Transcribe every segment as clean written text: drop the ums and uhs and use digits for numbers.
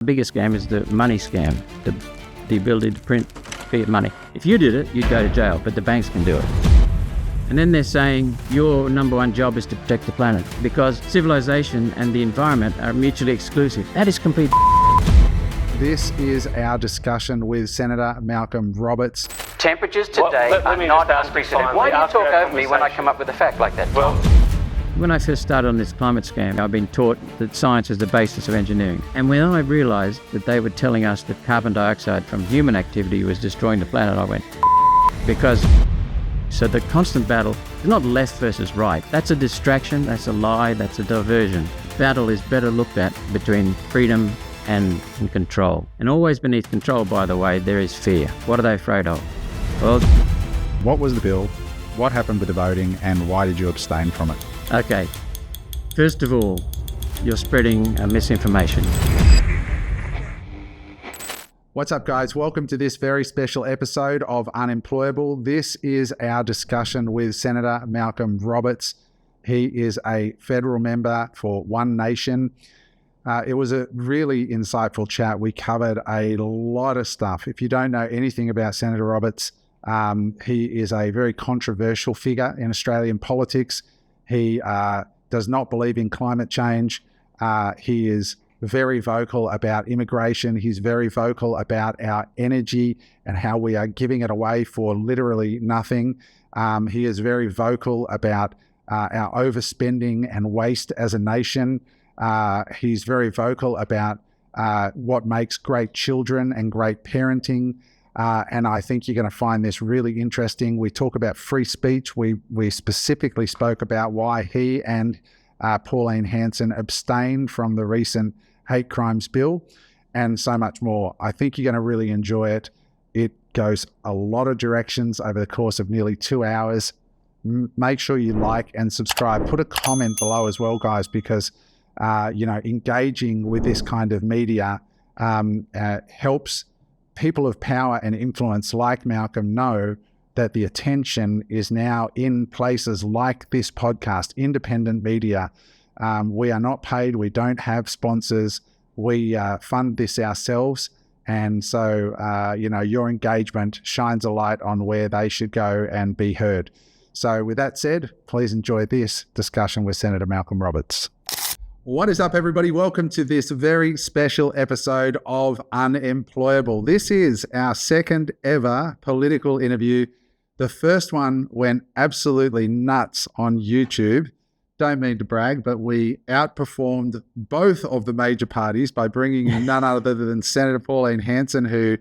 The biggest scam is the money scam, the ability to print fiat money. If you did it, you'd go to jail, but the banks can do it. And then they're saying your number one job is to protect the planet because civilization and the environment are mutually exclusive. That is complete. This is our discussion with Senator Malcolm Roberts. Temperatures today are not unprecedented. Why do you talk over me when I come up with a fact like that? When I first started on this climate scam, I've been taught that science is the basis of engineering. And when I realised that they were telling us that carbon dioxide from human activity was destroying the planet, I went, because... So the constant battle is not left versus right. That's a distraction, that's a lie, that's a diversion. Battle is better looked at between freedom and control. And always beneath control, by the way, there is fear. What are they afraid of? Well, what was the bill? What happened with the voting? And why did you abstain from it? Okay. First of all, you're spreading misinformation. What's up, guys? Welcome to this very special episode of Unemployable. This is our discussion with Senator Malcolm Roberts. He is a federal member for One Nation. It was a really insightful chat. We covered a lot of stuff. If you don't know anything about Senator Roberts, he is a very controversial figure in Australian politics. He does not believe in climate change. He is very vocal about immigration. He's very vocal about our energy and how we are giving it away for literally nothing. He is very vocal about our overspending and waste as a nation. He's very vocal about what makes great children and great parenting. And I think you're going to find this really interesting. We talk about free speech. We specifically spoke about why he and Pauline Hanson abstained from the recent hate crimes bill and so much more. I think you're going to really enjoy it. It goes a lot of directions over the course of nearly 2 hours. Make sure you like and subscribe. Put a comment below as well, guys, because engaging with this kind of media helps people of power and influence like Malcolm know that the attention is now in places like this podcast, independent media. We are not paid. We don't have sponsors. We fund this ourselves. And so, your engagement shines a light on where they should go and be heard. So with that said, please enjoy this discussion with Senator Malcolm Roberts. What is up, everybody? Welcome to this very special episode of Unemployable. This is our second ever political interview. The first one went absolutely nuts on YouTube. Don't mean to brag, but we outperformed both of the major parties by bringing in none other than Senator Pauline Hanson, who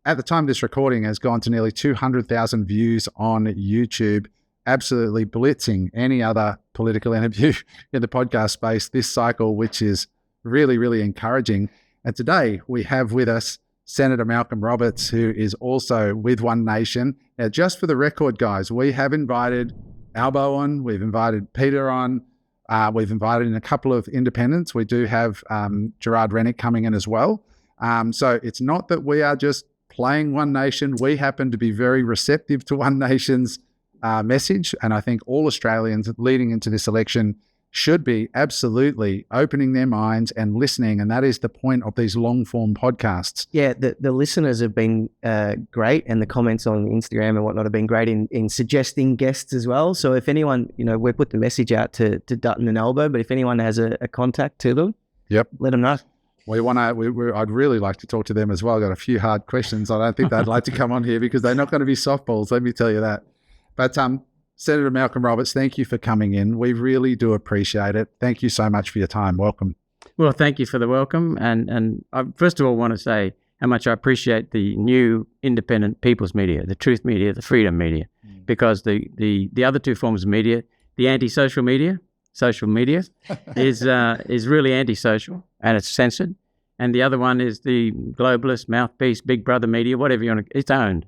at the time of this recording has gone to nearly 200,000 views on YouTube, absolutely blitzing any other political interview in the podcast space this cycle, which is really, really encouraging. And today we have with us Senator Malcolm Roberts, who is also with One Nation. Now, just for the record, guys, we have invited Albo on, we've invited Peter on, we've invited in a couple of independents. We do have Gerard Rennick coming in as well. So it's not that we are just playing One Nation. We happen to be very receptive to One Nation's message. And I think all Australians leading into this election should be absolutely opening their minds and listening. And that is the point of these long form podcasts. Yeah, the listeners have been great, and the comments on Instagram and whatnot have been great in suggesting guests as well. So if anyone, we put the message out to Dutton and Elbow, but if anyone has a contact to them, let them know. I'd really like to talk to them as well. I've got a few hard questions. I don't think they'd like to come on here because they're not going to be softballs, let me tell you that. But Senator Malcolm Roberts, thank you for coming in. We really do appreciate it. Thank you so much for your time. Welcome. Well, thank you for the welcome. And I first of all want to say how much I appreciate the new independent people's media, the truth media, the freedom media, because the other two forms of media, the anti-social media, social media, is really antisocial and it's censored. And the other one is the globalist, mouthpiece, big brother media, whatever you want to, it's owned.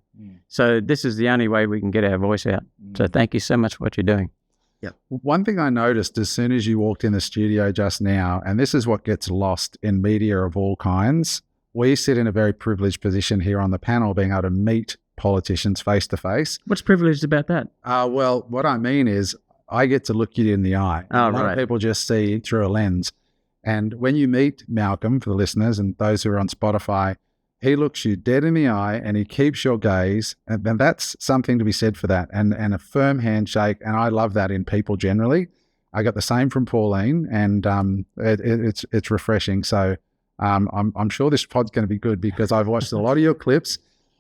So this is the only way we can get our voice out. So thank you so much for what you're doing. Yeah. One thing I noticed as soon as you walked in the studio just now, and this is what gets lost in media of all kinds, we sit in a very privileged position here on the panel being able to meet politicians face to face. What's privileged about that? Well, what I mean is I get to look you in the eye. Oh, a lot of people just see through a lens. And when you meet Malcolm, for the listeners and those who are on Spotify, he looks you dead in the eye and he keeps your gaze. And that's something to be said for that. And a firm handshake. And I love that in people generally. I got the same from Pauline, and it's refreshing. So I'm sure this pod's going to be good because I've watched a lot of your clips.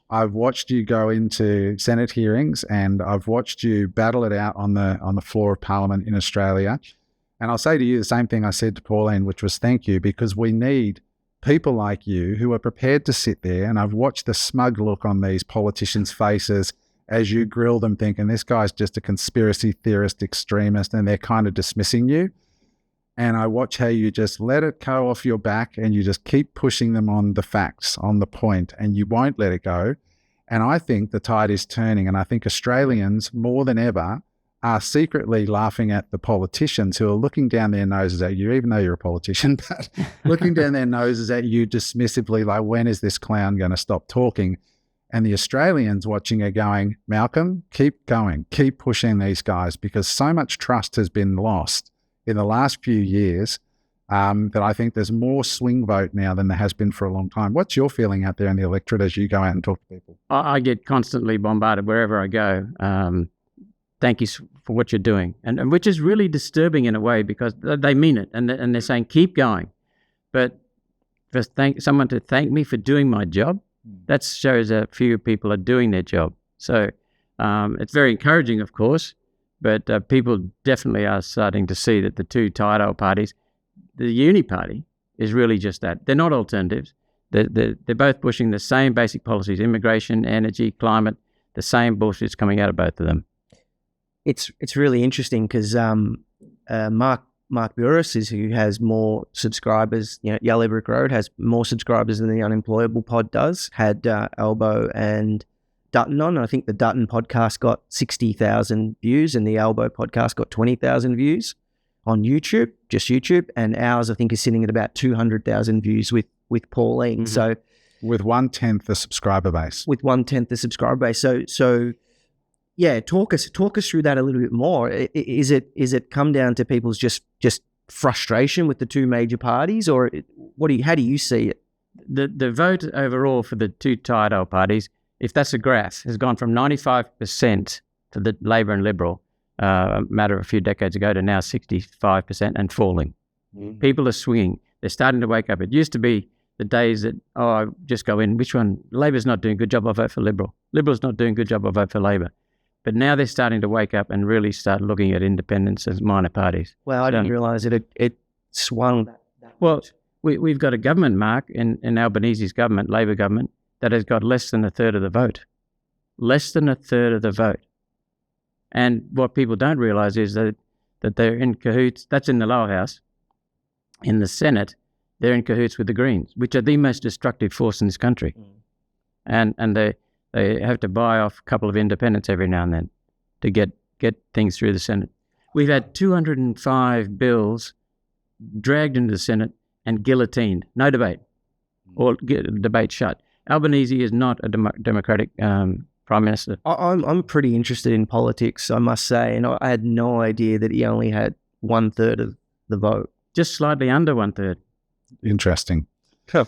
I've watched you go into Senate hearings, and I've watched you battle it out on the floor of Parliament in Australia. And I'll say to you the same thing I said to Pauline, which was thank you, because we need people like you who are prepared to sit there. And I've watched the smug look on these politicians' faces as you grill them thinking this guy's just a conspiracy theorist extremist, and they're kind of dismissing you. And I watch how you just let it go off your back and you just keep pushing them on the facts, on the point, and you won't let it go. And I think the tide is turning, and I think Australians more than ever are secretly laughing at the politicians who are looking down their noses at you, even though you're a politician, but looking down their noses at you dismissively, like, when is this clown going to stop talking? And the Australians watching are going, Malcolm, keep going, keep pushing these guys, because so much trust has been lost in the last few years that I think there's more swing vote now than there has been for a long time. What's your feeling out there in the electorate as you go out and talk to people? I get constantly bombarded wherever I go. Thank you for what you're doing, and which is really disturbing in a way, because they mean it, and they're saying keep going. But for someone to thank me for doing my job, that shows a few people are doing their job. So it's very encouraging, of course, but people definitely are starting to see that the two tight old parties, the uni party is really just that. They're not alternatives. They're both pushing the same basic policies: immigration, energy, climate. The same bullshit's coming out of both of them. It's really interesting because Mark Burris, who has more subscribers, Yellow Brick Road has more subscribers than the Unemployable pod does, had Elbow and Dutton on. And I think the Dutton podcast got 60,000 views and the Elbow podcast got 20,000 views on YouTube, just YouTube. And ours, I think, is sitting at about 200,000 views with Pauline. Mm-hmm. So with 1/10 the subscriber base. With 1/10 the subscriber base. So yeah, talk us through that a little bit more. Is it come down to people's just frustration with the two major parties, or how do you see it? The vote overall for the two tight old parties, if that's a graph, has gone from 95% for the Labor and Liberal a matter of a few decades ago to now 65% and falling. Mm-hmm. People are swinging. They're starting to wake up. It used to be the days that, I just go in, which one? Labor's not doing a good job, I'll vote for Liberal. Liberal's not doing a good job, I'll vote for Labor. But now they're starting to wake up and really start looking at independents as minor parties. Well, I didn't realise it swung that much. Well, we've got a government, Mark, in Albanese's government, Labor government, that has got less than a third of the vote. Less than a third of the vote. And what people don't realise is that they're in cahoots. That's in the lower house. In the Senate, they're in cahoots with the Greens, which are the most destructive force in this country. Mm. And they have to buy off a couple of independents every now and then to get things through the Senate. We've had 205 bills dragged into the Senate and guillotined. No debate. Or debate shut. Albanese is not a democratic Prime Minister. I'm pretty interested in politics, I must say, and I had no idea that he only had 1/3 of the vote. Just slightly under 1/3. Interesting. Cool.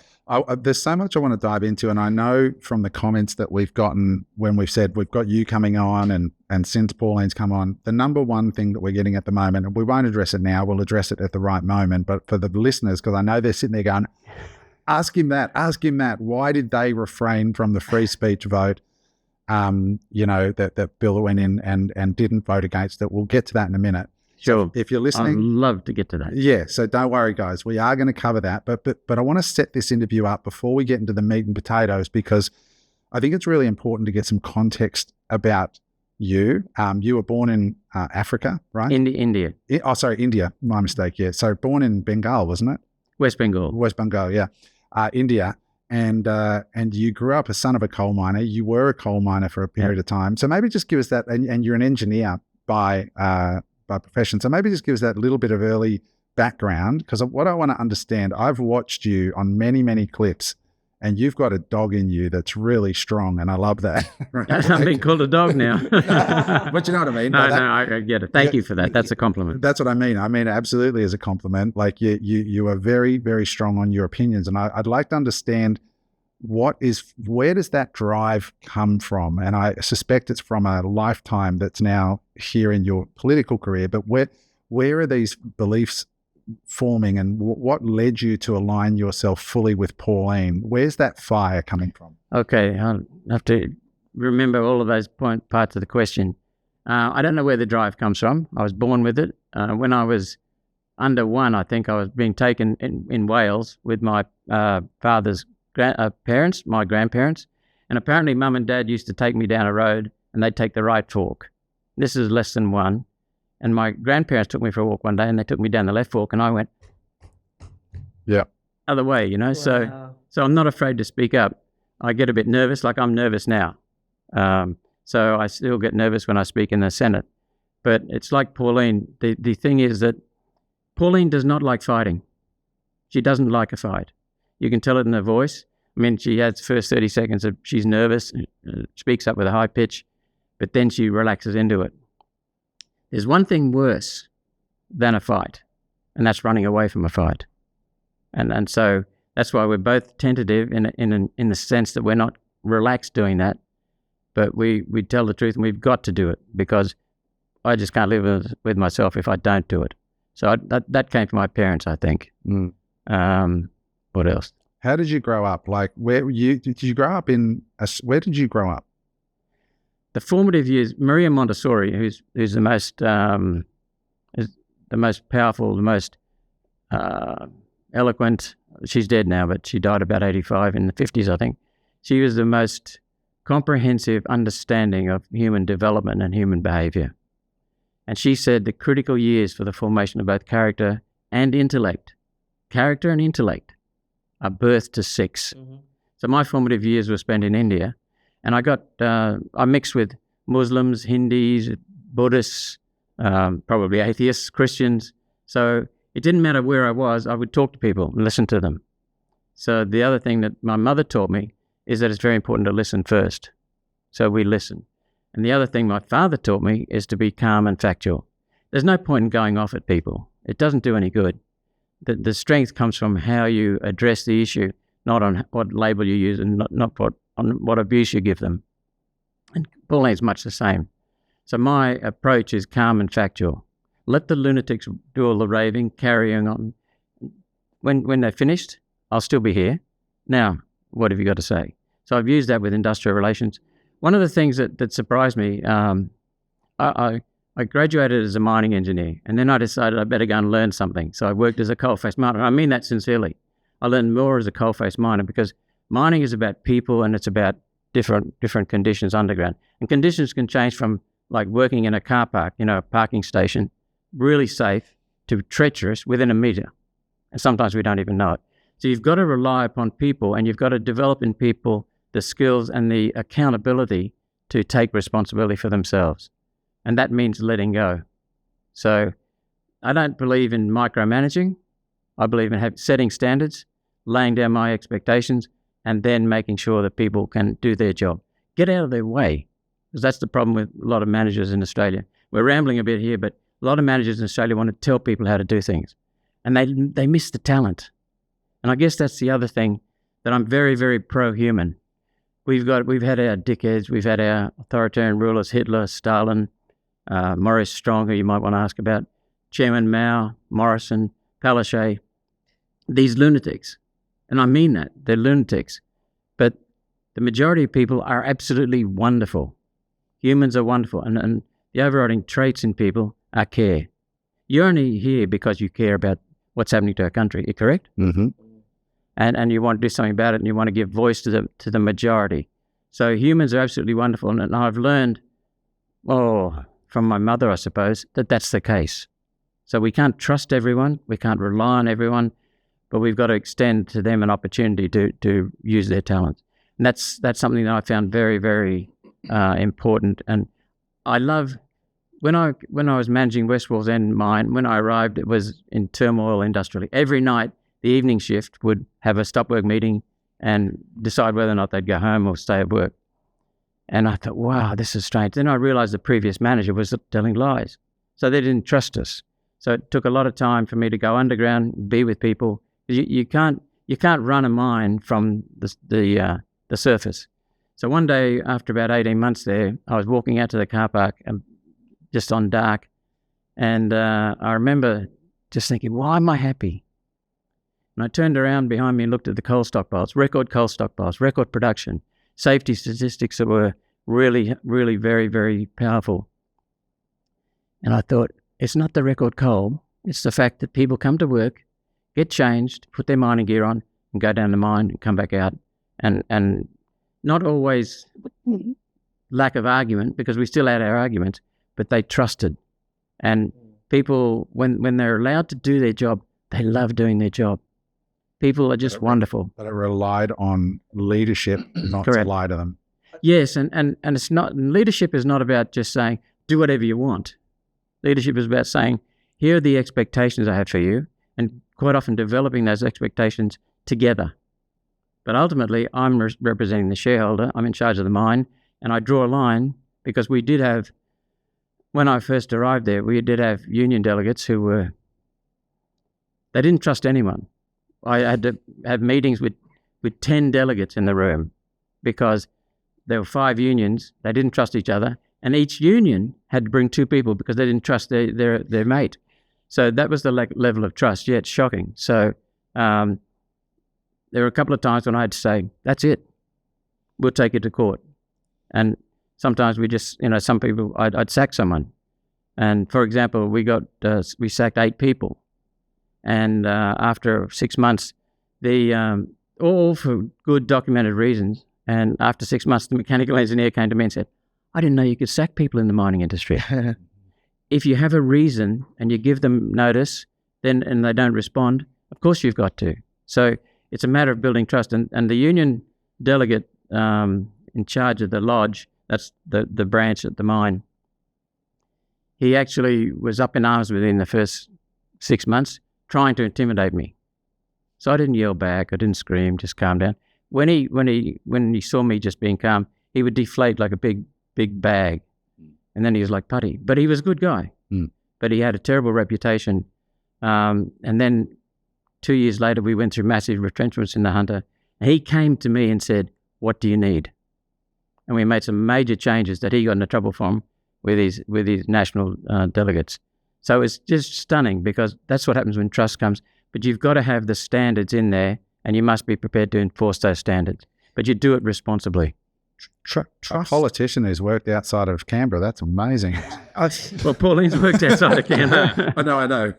There's so much I want to dive into, and I know from the comments that we've gotten when we've said we've got you coming on and since Pauline's come on, the number one thing that we're getting at the moment, and we won't address it now, we'll address it at the right moment, but for the listeners, because I know they're sitting there going, ask him that. Why did they refrain from the free speech vote, that Bill went in and didn't vote against it? We'll get to that in a minute. Sure. If you're listening, I'd love to get to that. Yeah, so don't worry, guys. We are going to cover that, but I want to set this interview up before we get into the meat and potatoes, because I think it's really important to get some context about you. You were born in Africa, right? India. India. My mistake. Yeah. So born in Bengal, wasn't it? West Bengal. West Bengal. Yeah. India. And you grew up a son of a coal miner. You were a coal miner for a period of time. So maybe just give us that, and you're an engineer by profession. So maybe just give us that little bit of early background, because what I want to understand, I've watched you on many, many clips, and you've got a dog in you that's really strong, and I love that. I'm being called a dog now. But you know what I mean? No, I get it. Thank you for that. That's a compliment. That's what I mean. I mean, absolutely as a compliment. Like you are very, very strong on your opinions, and I'd like to understand where does that drive come from? And I suspect it's from a lifetime that's now here in your political career, but where are these beliefs forming, and what led you to align yourself fully with Pauline? Where's that fire coming from? Okay, I'll have to remember all of those parts of the question. I don't know where the drive comes from. I was born with it. When I was under one, I think I was being taken in Wales with my father's parents, my grandparents, and apparently mum and dad used to take me down a road and they'd take the right fork. This is less than one. And my grandparents took me for a walk one day and they took me down the left fork and I went other way, you know. Wow. So I'm not afraid to speak up. I get a bit nervous, like I'm nervous now. So I still get nervous when I speak in the Senate. But it's like Pauline. The thing is that Pauline does not like fighting. She doesn't like a fight. You can tell it in her voice. I mean, she has first 30 seconds of she's nervous, speaks up with a high pitch, but then she relaxes into it. There's one thing worse than a fight, and that's running away from a fight. And so that's why we're both tentative in the sense that we're not relaxed doing that, but we tell the truth and we've got to do it because I just can't live with myself if I don't do it. So that came from my parents, I think. What else? How did you grow up? Like, where did you grow up where did you grow up? The formative years, Maria Montessori, who's the most powerful, the most eloquent. She's dead now, but she died about 85 in the 50s, I think. She was the most comprehensive understanding of human development and human behavior. And she said the critical years for the formation of both character and intellect are birth to 6. Mm-hmm. So my formative years were spent in India, and I mixed with Muslims, Hindus, Buddhists, probably atheists, Christians. So it didn't matter where I was, I would talk to people and listen to them. So the other thing that my mother taught me is that it's very important to listen first. So we listen. And the other thing my father taught me is to be calm and factual. There's no point in going off at people. It doesn't do any good. The strength comes from how you address the issue, not on what label you use and not on what abuse you give them. And Pauline's much the same. So my approach is calm and factual. Let the lunatics do all the raving, carrying on. When they're finished, I'll still be here. Now, what have you got to say? So I've used that with industrial relations. One of the things that surprised me, I graduated as a mining engineer, and then I decided I better go and learn something. So I worked as a coalface miner, and I mean that sincerely. I learned more as a coalface miner because mining is about people and it's about different conditions underground. And conditions can change from like working in a car park, a parking station, really safe, to treacherous within a meter. And sometimes we don't even know it. So you've got to rely upon people, and you've got to develop in people the skills and the accountability to take responsibility for themselves. And that means letting go. So I don't believe in micromanaging. I believe in setting standards, laying down my expectations, and then making sure that people can do their job. Get out of their way, because that's the problem with a lot of managers in Australia. We're rambling a bit here, but a lot of managers in Australia want to tell people how to do things, and they miss the talent. And I guess that's the other thing, that I'm very, very pro-human. We've had our dickheads, we've had our authoritarian rulers, Hitler, Stalin, Maurice Strong, who you might want to ask about, Chairman Mao, Morrison, Palaszczuk, these lunatics. And I mean that, they're lunatics. But the majority of people are absolutely wonderful. Humans are wonderful, and the overriding traits in people are care. You're only here because you care about what's happening to our country, correct? Mm-hmm. And you want to do something about it, and you want to give voice to the majority. So humans are absolutely wonderful, and I've learned, from my mother, I suppose, that's the case. So we can't trust everyone, we can't rely on everyone, but we've got to extend to them an opportunity to use their talents. And that's something that I found very, very important. And I love, when I was managing West Wallsend mine, when I arrived, it was in turmoil industrially. Every night, the evening shift would have a stop work meeting, and decide whether or not they'd go home or stay at work. And I thought, wow, this is strange. Then I realized the previous manager was telling lies. So they didn't trust us. So it took a lot of time for me to go underground, be with people. You can't run a mine from the surface. So one day, after about 18 months there, I was walking out to the car park just on dark. And I remember just thinking, why am I happy? And I turned around behind me and looked at the coal stockpiles, record coal stockpiles, record production, safety statistics that were really, really very, very powerful. And I thought, it's not the record coal, it's the fact that people come to work, get changed, put their mining gear on, and go down the mine and come back out. And not always lack of argument, because we still had our arguments, but they trusted. And people, when they're allowed to do their job, they love doing their job. People are just wonderful. But it relied on leadership not Correct. to lie to them. Yes, and it's not, leadership is not about just saying, do whatever you want. Leadership is about saying, here are the expectations I have for you, and quite often developing those expectations together. But ultimately, I'm representing the shareholder, I'm in charge of the mine, and I draw a line because we did have, when I first arrived there, we did have union delegates who they didn't trust anyone. I had to have meetings with 10 delegates in the room because there were 5 unions, they didn't trust each other, and each union had to bring 2 people because they didn't trust their mate. So that was the level of trust. Yeah, it's shocking. So there were a couple of times when I had to say, that's it, we'll take it to court. And sometimes we just, some people, I'd sack someone. And for example, we sacked 8 people. And after 6 months, all for good documented reasons, and after 6 months, the mechanical engineer came to me and said, I didn't know you could sack people in the mining industry. If you have a reason and you give them notice, and they don't respond, of course you've got to. So it's a matter of building trust. And the union delegate in charge of the lodge, that's the branch at the mine, he actually was up in arms within the first 6 months, trying to intimidate me. So I didn't yell back, I didn't scream, just calm down. When he saw me just being calm, he would deflate like a big bag. And then he was like putty. But he was a good guy. But he had a terrible reputation. And then 2 years later, we went through massive retrenchments in the Hunter. And he came to me and said, what do you need? And we made some major changes that he got into trouble from with his national delegates. So it's just stunning, because that's what happens when trust comes. But you've got to have the standards in there, and you must be prepared to enforce those standards. But you do it responsibly. A politician who's worked outside of Canberra, that's amazing. Well, Pauline's worked outside of Canberra. I know.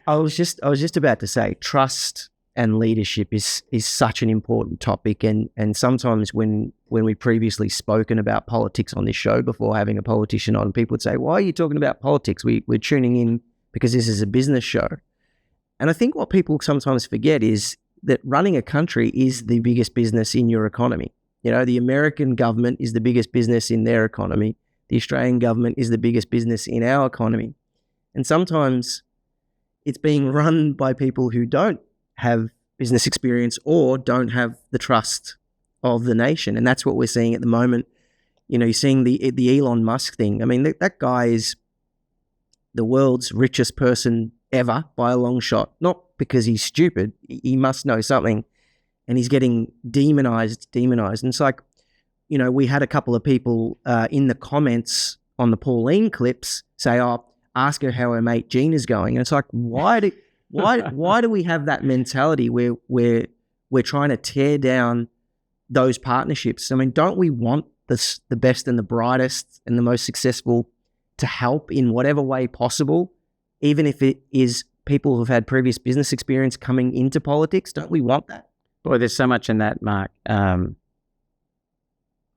I was just about to say, trust and leadership is such an important topic, and sometimes when we previously spoken about politics on this show before having a politician on, people would say, why are you talking about politics? We're tuning in because this is a business show. And I think what people sometimes forget is that running a country is the biggest business in your economy. The American government is the biggest business in their economy. The Australian government is the biggest business in our economy. And sometimes it's being run by people who don't have business experience or don't have the trust of the nation. And that's what we're seeing at the moment. You're seeing the Elon Musk thing. I mean, that guy is the world's richest person ever by a long shot. Not because he's stupid. He must know something. And he's getting demonized. And it's like, we had a couple of people in the comments on the Pauline clips say, oh, ask her how her mate Jean is going. And it's like, why do we have that mentality where we're trying to tear down those partnerships? I mean, don't we want the best and the brightest and the most successful to help in whatever way possible, even if it is people who've had previous business experience coming into politics? Don't we want that? Boy, there's so much in that, Mark.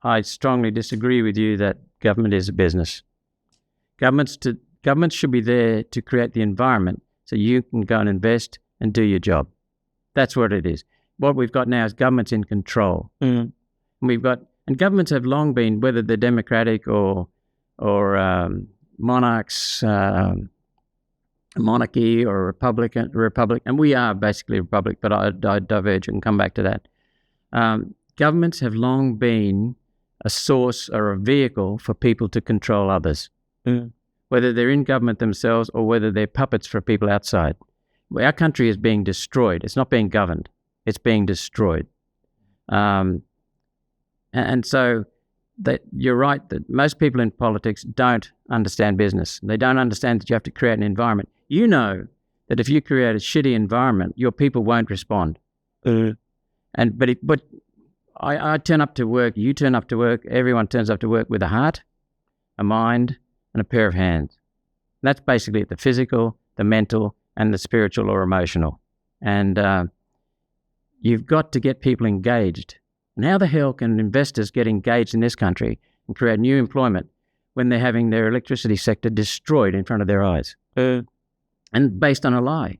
I strongly disagree with you that government is a business. Governments should be there to create the environment so you can go and invest and do your job. That's what it is. What we've got now is governments in control. And governments have long been, whether they're democratic or monarchs, a monarchy or a republic, and we are basically a republic, but I diverge and come back to that. Governments have long been a source or a vehicle for people to control others, whether they're in government themselves or whether they're puppets for people outside. Our country is being destroyed. It's not being governed. It's being destroyed. And so that you're right that most people in politics don't understand business. They don't understand that you have to create an environment. You know that if you create a shitty environment, your people won't respond. But I turn up to work, you turn up to work, everyone turns up to work with a heart, a mind, and a pair of hands. And that's basically the physical, the mental, and the spiritual or emotional. And you've got to get people engaged. And how the hell can investors get engaged in this country and create new employment when they're having their electricity sector destroyed in front of their eyes? And based on a lie.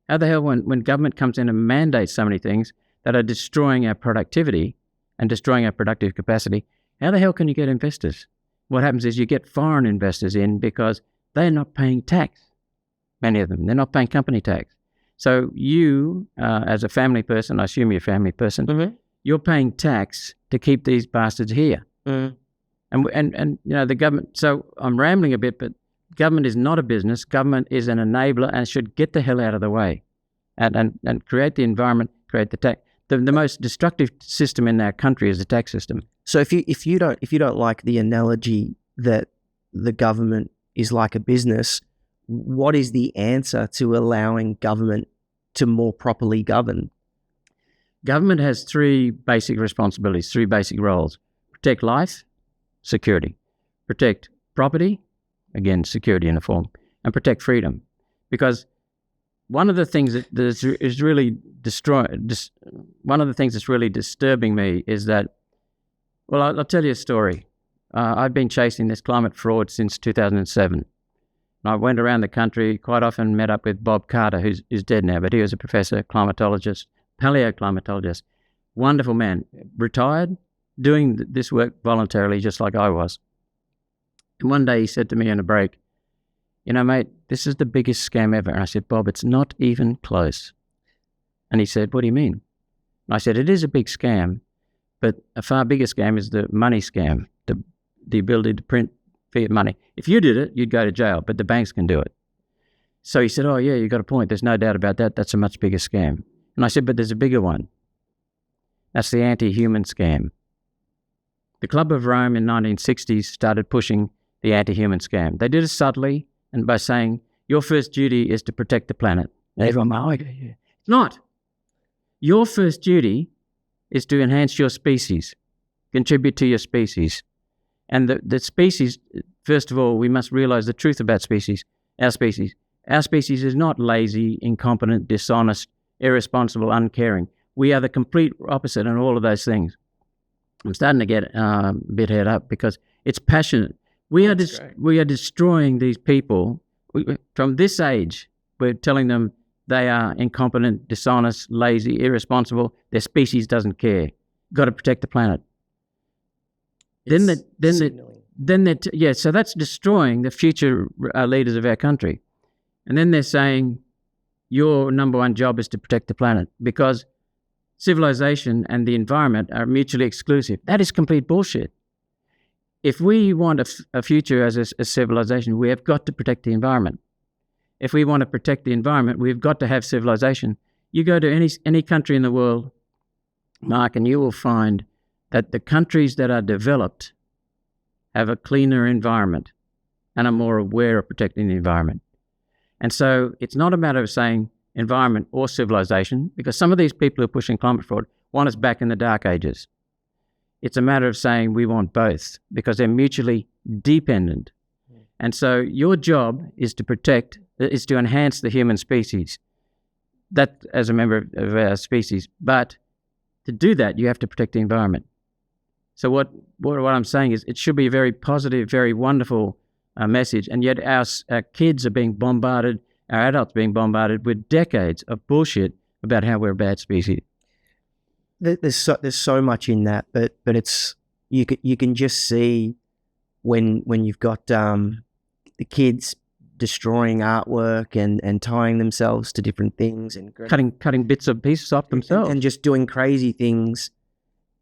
How the hell, when government comes in and mandates so many things that are destroying our productivity and destroying our productive capacity, how the hell can you get investors? What happens is you get foreign investors in because they're not paying tax. Many of them, they're not paying company tax. So you, as a family person, I assume you're a family person, you're paying tax to keep these bastards here. And you know, the government, so I'm rambling a bit, but government is not a business. Government is an enabler and should get the hell out of the way and create the environment, create the tax. The most destructive system in our country is the tax system. So if you don't like the analogy that the government is like a business, what is the answer to allowing government to more properly govern? Government has three basic responsibilities, three basic roles: protect life, security; protect property, again, security in a form; and protect freedom. Because one of the things that is really one of the things that's really disturbing me is that, well, I'll tell you a story. I've been chasing this climate fraud since 2007. And I went around the country, quite often met up with Bob Carter, who's dead now, but he was a professor, climatologist, paleoclimatologist, wonderful man, retired, doing this work voluntarily just like I was. And one day he said to me on a break, "You know, mate, this is the biggest scam ever." And I said, "Bob, it's not even close." And he said, "What do you mean?" And I said, "It is a big scam, but a far bigger scam is the money scam, the ability to print fiat money. If you did it, you'd go to jail, but the banks can do it." So he said, "Oh yeah, you got a point. There's no doubt about that. That's a much bigger scam." And I said, "But there's a bigger one. That's the anti-human scam." The Club of Rome in 1960s started pushing the anti-human scam. They did it subtly and by saying, your first duty is to protect the planet. And everyone, oh, yeah. It's not. Your first duty is to enhance your species, contribute to your species. And the species, first of all, we must realize the truth about species, our species. Our species is not lazy, incompetent, dishonest, irresponsible, uncaring. We are the complete opposite in all of those things. I'm starting to get a bit head up because it's passionate. We are destroying these people. From this age, we're telling them they are incompetent, dishonest, lazy, irresponsible. Their species doesn't care. Got to protect the planet. So that's destroying the future leaders of our country. And then they're saying your number one job is to protect the planet because civilization and the environment are mutually exclusive. That is complete bullshit. If we want a future as a civilization, we have got to protect the environment. If we want to protect the environment, we've got to have civilization. You go to any country in the world, Mark, and you will find that the countries that are developed have a cleaner environment and are more aware of protecting the environment. And so it's not a matter of saying environment or civilization, because some of these people who are pushing climate fraud want us back in the dark ages. It's a matter of saying we want both because they're mutually dependent. And so your job is to enhance the human species, that as a member of our species. But to do that, you have to protect the environment. So what I'm saying is it should be a very positive, very wonderful message. And yet our kids are being bombarded, our adults being bombarded with decades of bullshit about how we're a bad species. There's so much in that, but it's you can just see when you've got the kids destroying artwork and tying themselves to different things and cutting bits of pieces off themselves and just doing crazy things.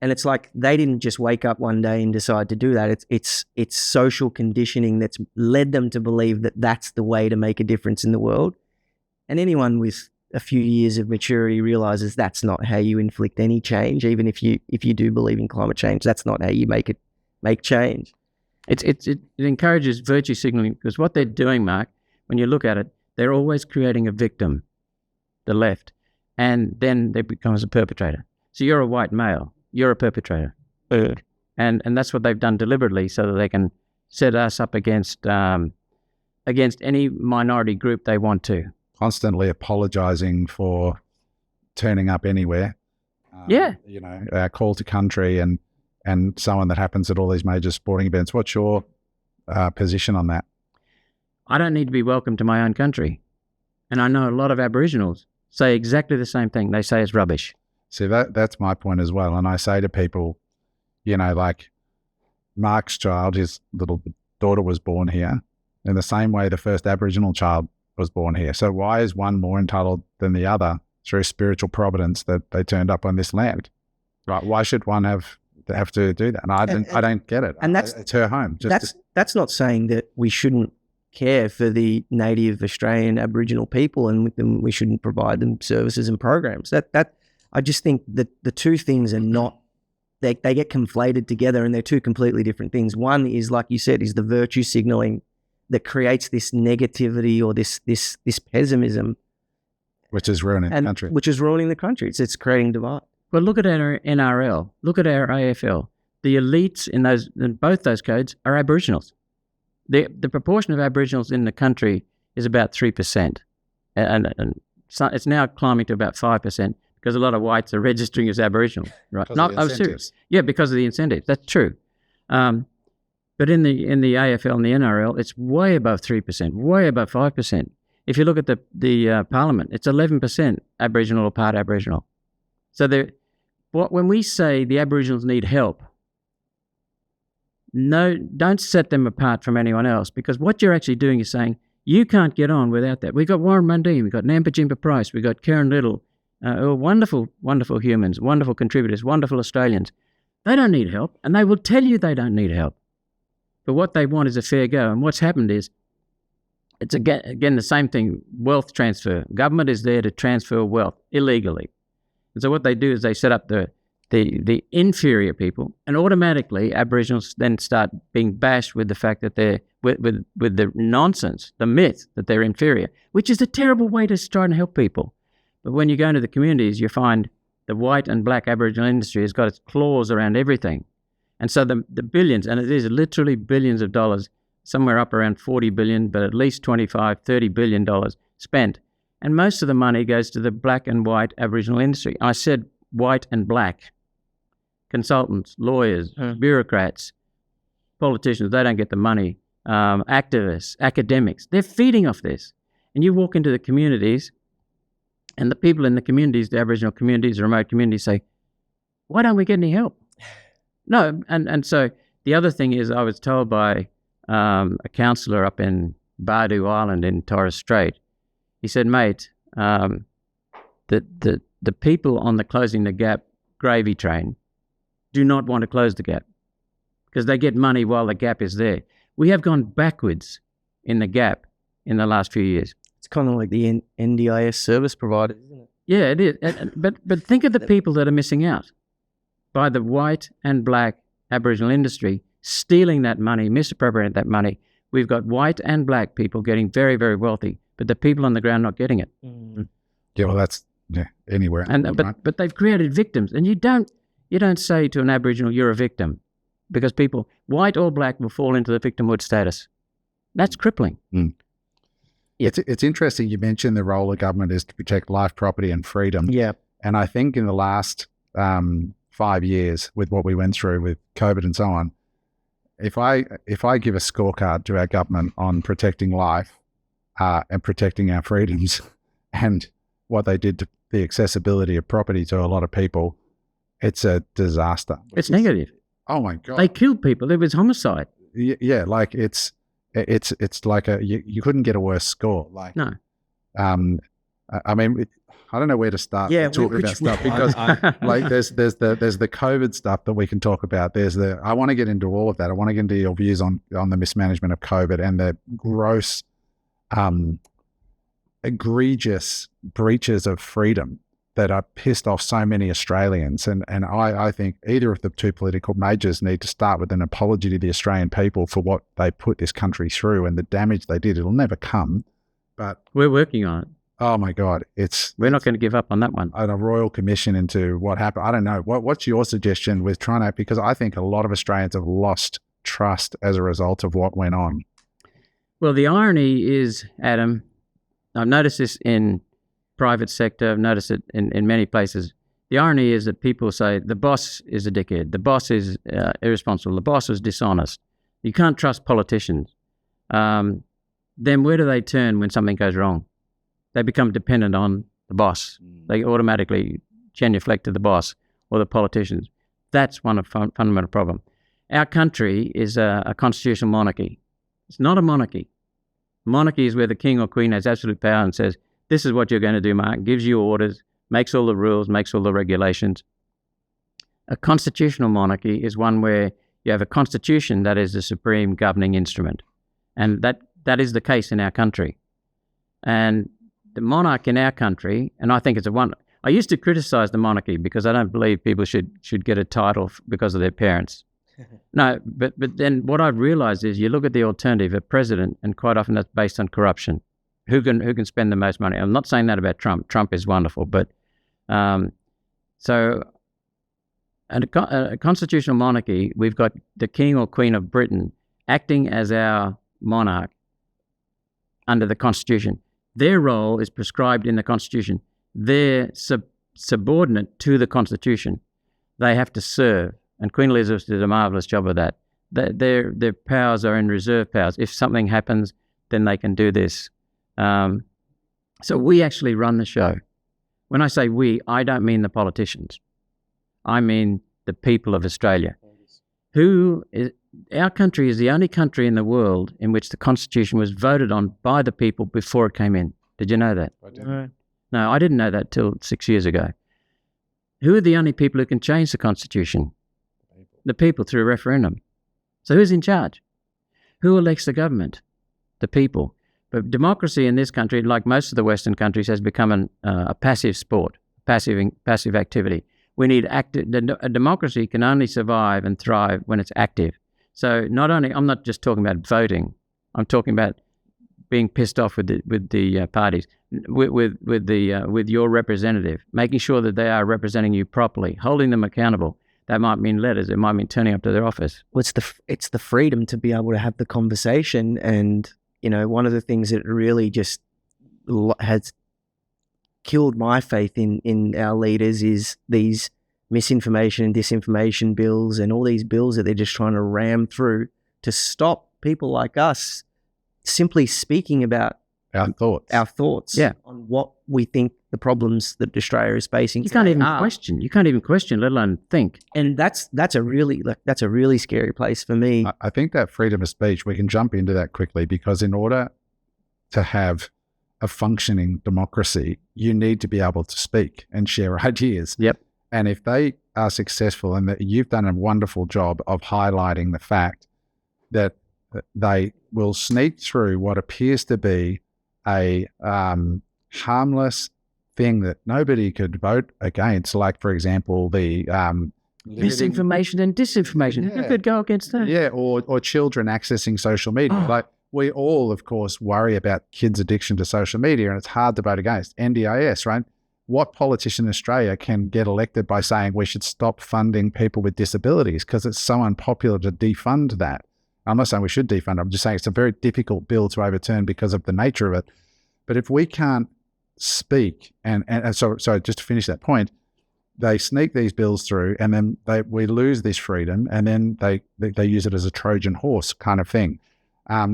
And it's like they didn't just wake up one day and decide to do that. It's social conditioning that's led them to believe that that's the way to make a difference in the world. And anyone with a few years of maturity realizes that's not how you inflict any change. Even if you do believe in climate change, that's not how you make change. It encourages virtue signaling, because what they're doing, Mark, when you look at it, they're always creating a victim, the left, and then they becomes a perpetrator. So you're a white male. You're a perpetrator. And that's what they've done deliberately, so that they can set us up against any minority group they want to. Constantly apologizing for turning up anywhere. Call to country and so on that happens at all these major sporting events. What's your position on that? I don't need to be welcome to my own country. And I know a lot of Aboriginals say exactly the same thing. They say it's rubbish. See, that's my point as well. And I say to people, like Mark's child, his little daughter was born here in the same way the first Aboriginal child was born here. So why is one more entitled than the other through spiritual providence that they turned up on this land? Right? Why should one have to do that? And I don't get it. And it's her home. That's not saying that we shouldn't care for the native Australian Aboriginal people and with them we shouldn't provide them services and programs. That I just think that the two things are not, they get conflated together and they're two completely different things. One is, like you said, is the virtue signaling that creates this negativity or this pessimism. Which is ruining the country. Which is ruining the country. It's creating divide. Well, look at our NRL. Look at our AFL. The elites in both those codes are Aboriginals. The proportion of Aboriginals in the country is about 3%. And so it's now climbing to about 5%. Because a lot of whites are registering as Aboriginal, right? I'm serious. Yeah, because of the incentives. That's true. But in the AFL and the NRL, it's way above 3%, way above 5%. If you look at the Parliament, it's 11% Aboriginal or part Aboriginal. So when we say the Aboriginals need help, no, don't set them apart from anyone else, because what you're actually doing is saying you can't get on without that. We've got Warren Mundine, we've got Nampa Jimpa Price, we've got Karen Little. Who are wonderful, wonderful humans, wonderful contributors, wonderful Australians. They don't need help, and they will tell you they don't need help. But what they want is a fair go. And what's happened is, it's again the same thing, wealth transfer. Government is there to transfer wealth illegally. And so what they do is they set up the inferior people, and automatically Aboriginals then start being bashed with the fact that they're, with the nonsense, the myth that they're inferior, which is a terrible way to try and help people. But when you go into the communities, you find the white and black Aboriginal industry has got its claws around everything. And so the billions, and it is literally billions of dollars, somewhere up around 40 billion, but at least 25, $30 billion spent. And most of the money goes to the black and white Aboriginal industry. I said white and black. Consultants, lawyers, bureaucrats, politicians, they don't get the money. Activists, academics, they're feeding off this. And you walk into the communities, and the people in the communities, the Aboriginal communities, the remote communities say, why don't we get any help? No, and so the other thing is, I was told by a councillor up in Bardu Island in Torres Strait, he said, mate, that the people on the Closing the Gap gravy train do not want to close the gap because they get money while the gap is there. We have gone backwards in the gap in the last few years. It's kind of like the NDIS service provider, isn't it? Yeah, it is. But think of the people that are missing out by the white and black Aboriginal industry stealing that money, misappropriating that money. We've got white and black people getting very, very wealthy, but the people on the ground not getting it. Mm. Yeah, well, that's anywhere. But they've created victims, and you don't say to an Aboriginal you're a victim, because people, white or black, will fall into the victimhood status. That's crippling. Mm. Yeah. It's interesting you mentioned the role of government is to protect life, property and freedom. Yeah. And I think in the last 5 years with what we went through with COVID and so on, if I give a scorecard to our government on protecting life and protecting our freedoms and what they did to the accessibility of property to a lot of people, it's a disaster. It's negative. Oh my God. They killed people. It was homicide. Yeah, like it's it's like you couldn't get a worse score. Like, no. I mean, I don't know where to start talking about stuff because like there's the COVID stuff that we can talk about. I want to get into all of that. I want to get into your views on the mismanagement of COVID and the gross, egregious breaches of freedom that are pissed off so many Australians. And I think either of the two political majors need to start with an apology to the Australian people for what they put this country through and the damage they did. It'll never come, but we're working on it. Oh my God, we're not going to give up on that one. A royal commission into what happened. I don't know. What's your suggestion with trying to, because I think a lot of Australians have lost trust as a result of what went on. Well, the irony is, Adam, I've noticed this in private sector, I've noticed it in many places. The irony is that people say the boss is a dickhead, the boss is irresponsible, the boss is dishonest. You can't trust politicians. Then where do they turn when something goes wrong? They become dependent on the boss. They automatically genuflect to the boss or the politicians. That's one of the fundamental problem. Our country is a constitutional monarchy. It's not a monarchy. Monarchy is where the king or queen has absolute power and says, this is what you're going to do, Mark, gives you orders, makes all the rules, makes all the regulations. A constitutional monarchy is one where you have a constitution that is the supreme governing instrument. And that is the case in our country. And the monarch in our country, and I think it's I used to criticize the monarchy because I don't believe people should get a title because of their parents. No, but then what I've realized is you look at the alternative, a president, and quite often that's based on corruption. Who can spend the most money? I'm not saying that about Trump. Trump is wonderful, but so a constitutional monarchy, we've got the king or queen of Britain acting as our monarch under the Constitution. Their role is prescribed in the Constitution. They're subordinate to the Constitution. They have to serve. And Queen Elizabeth did a marvellous job of that. Their powers are in reserve powers. If something happens, then they can do this. So we actually run the show. When I say we, I don't mean the politicians. I mean the people of Australia. Our country is the only country in the world in which the Constitution was voted on by the people before it came in. Did you know that? I didn't. No, I didn't know that till 6 years ago. Who are the only people who can change the Constitution? The people through a referendum. So who's in charge? Who elects the government? The people. But democracy in this country, like most of the Western countries, has become a passive sport, passive activity. We need active. A democracy can only survive and thrive when it's active. So I'm not just talking about voting. I'm talking about being pissed off with the parties, with your representative, making sure that they are representing you properly, holding them accountable. That might mean letters. It might mean turning up to their office. Well, it's the freedom to be able to have the conversation. And, one of the things that really just has killed my faith in our leaders is these misinformation and disinformation bills and all these bills that they're just trying to ram through to stop people like us simply speaking about our thoughts on what we think the problems that Australia is facing. You can't even question. You can't even question, let alone think. And that's a really scary place for me. I think that freedom of speech, we can jump into that quickly, because in order to have a functioning democracy, you need to be able to speak and share ideas. Yep. And if they are successful, and that you've done a wonderful job of highlighting the fact that they will sneak through what appears to be a harmless thing that nobody could vote against, like, for example, the misinformation and disinformation. Who could go against that? Yeah, or children accessing social media. Like, we all, of course, worry about kids' addiction to social media, and it's hard to vote against. NDIS, right? What politician in Australia can get elected by saying we should stop funding people with disabilities because it's so unpopular to defund that? I'm not saying we should defund it. I'm just saying it's a very difficult bill to overturn because of the nature of it. But if we can't speak, and so just to finish that point, they sneak these bills through, and then we lose this freedom, and then they use it as a Trojan horse kind of thing.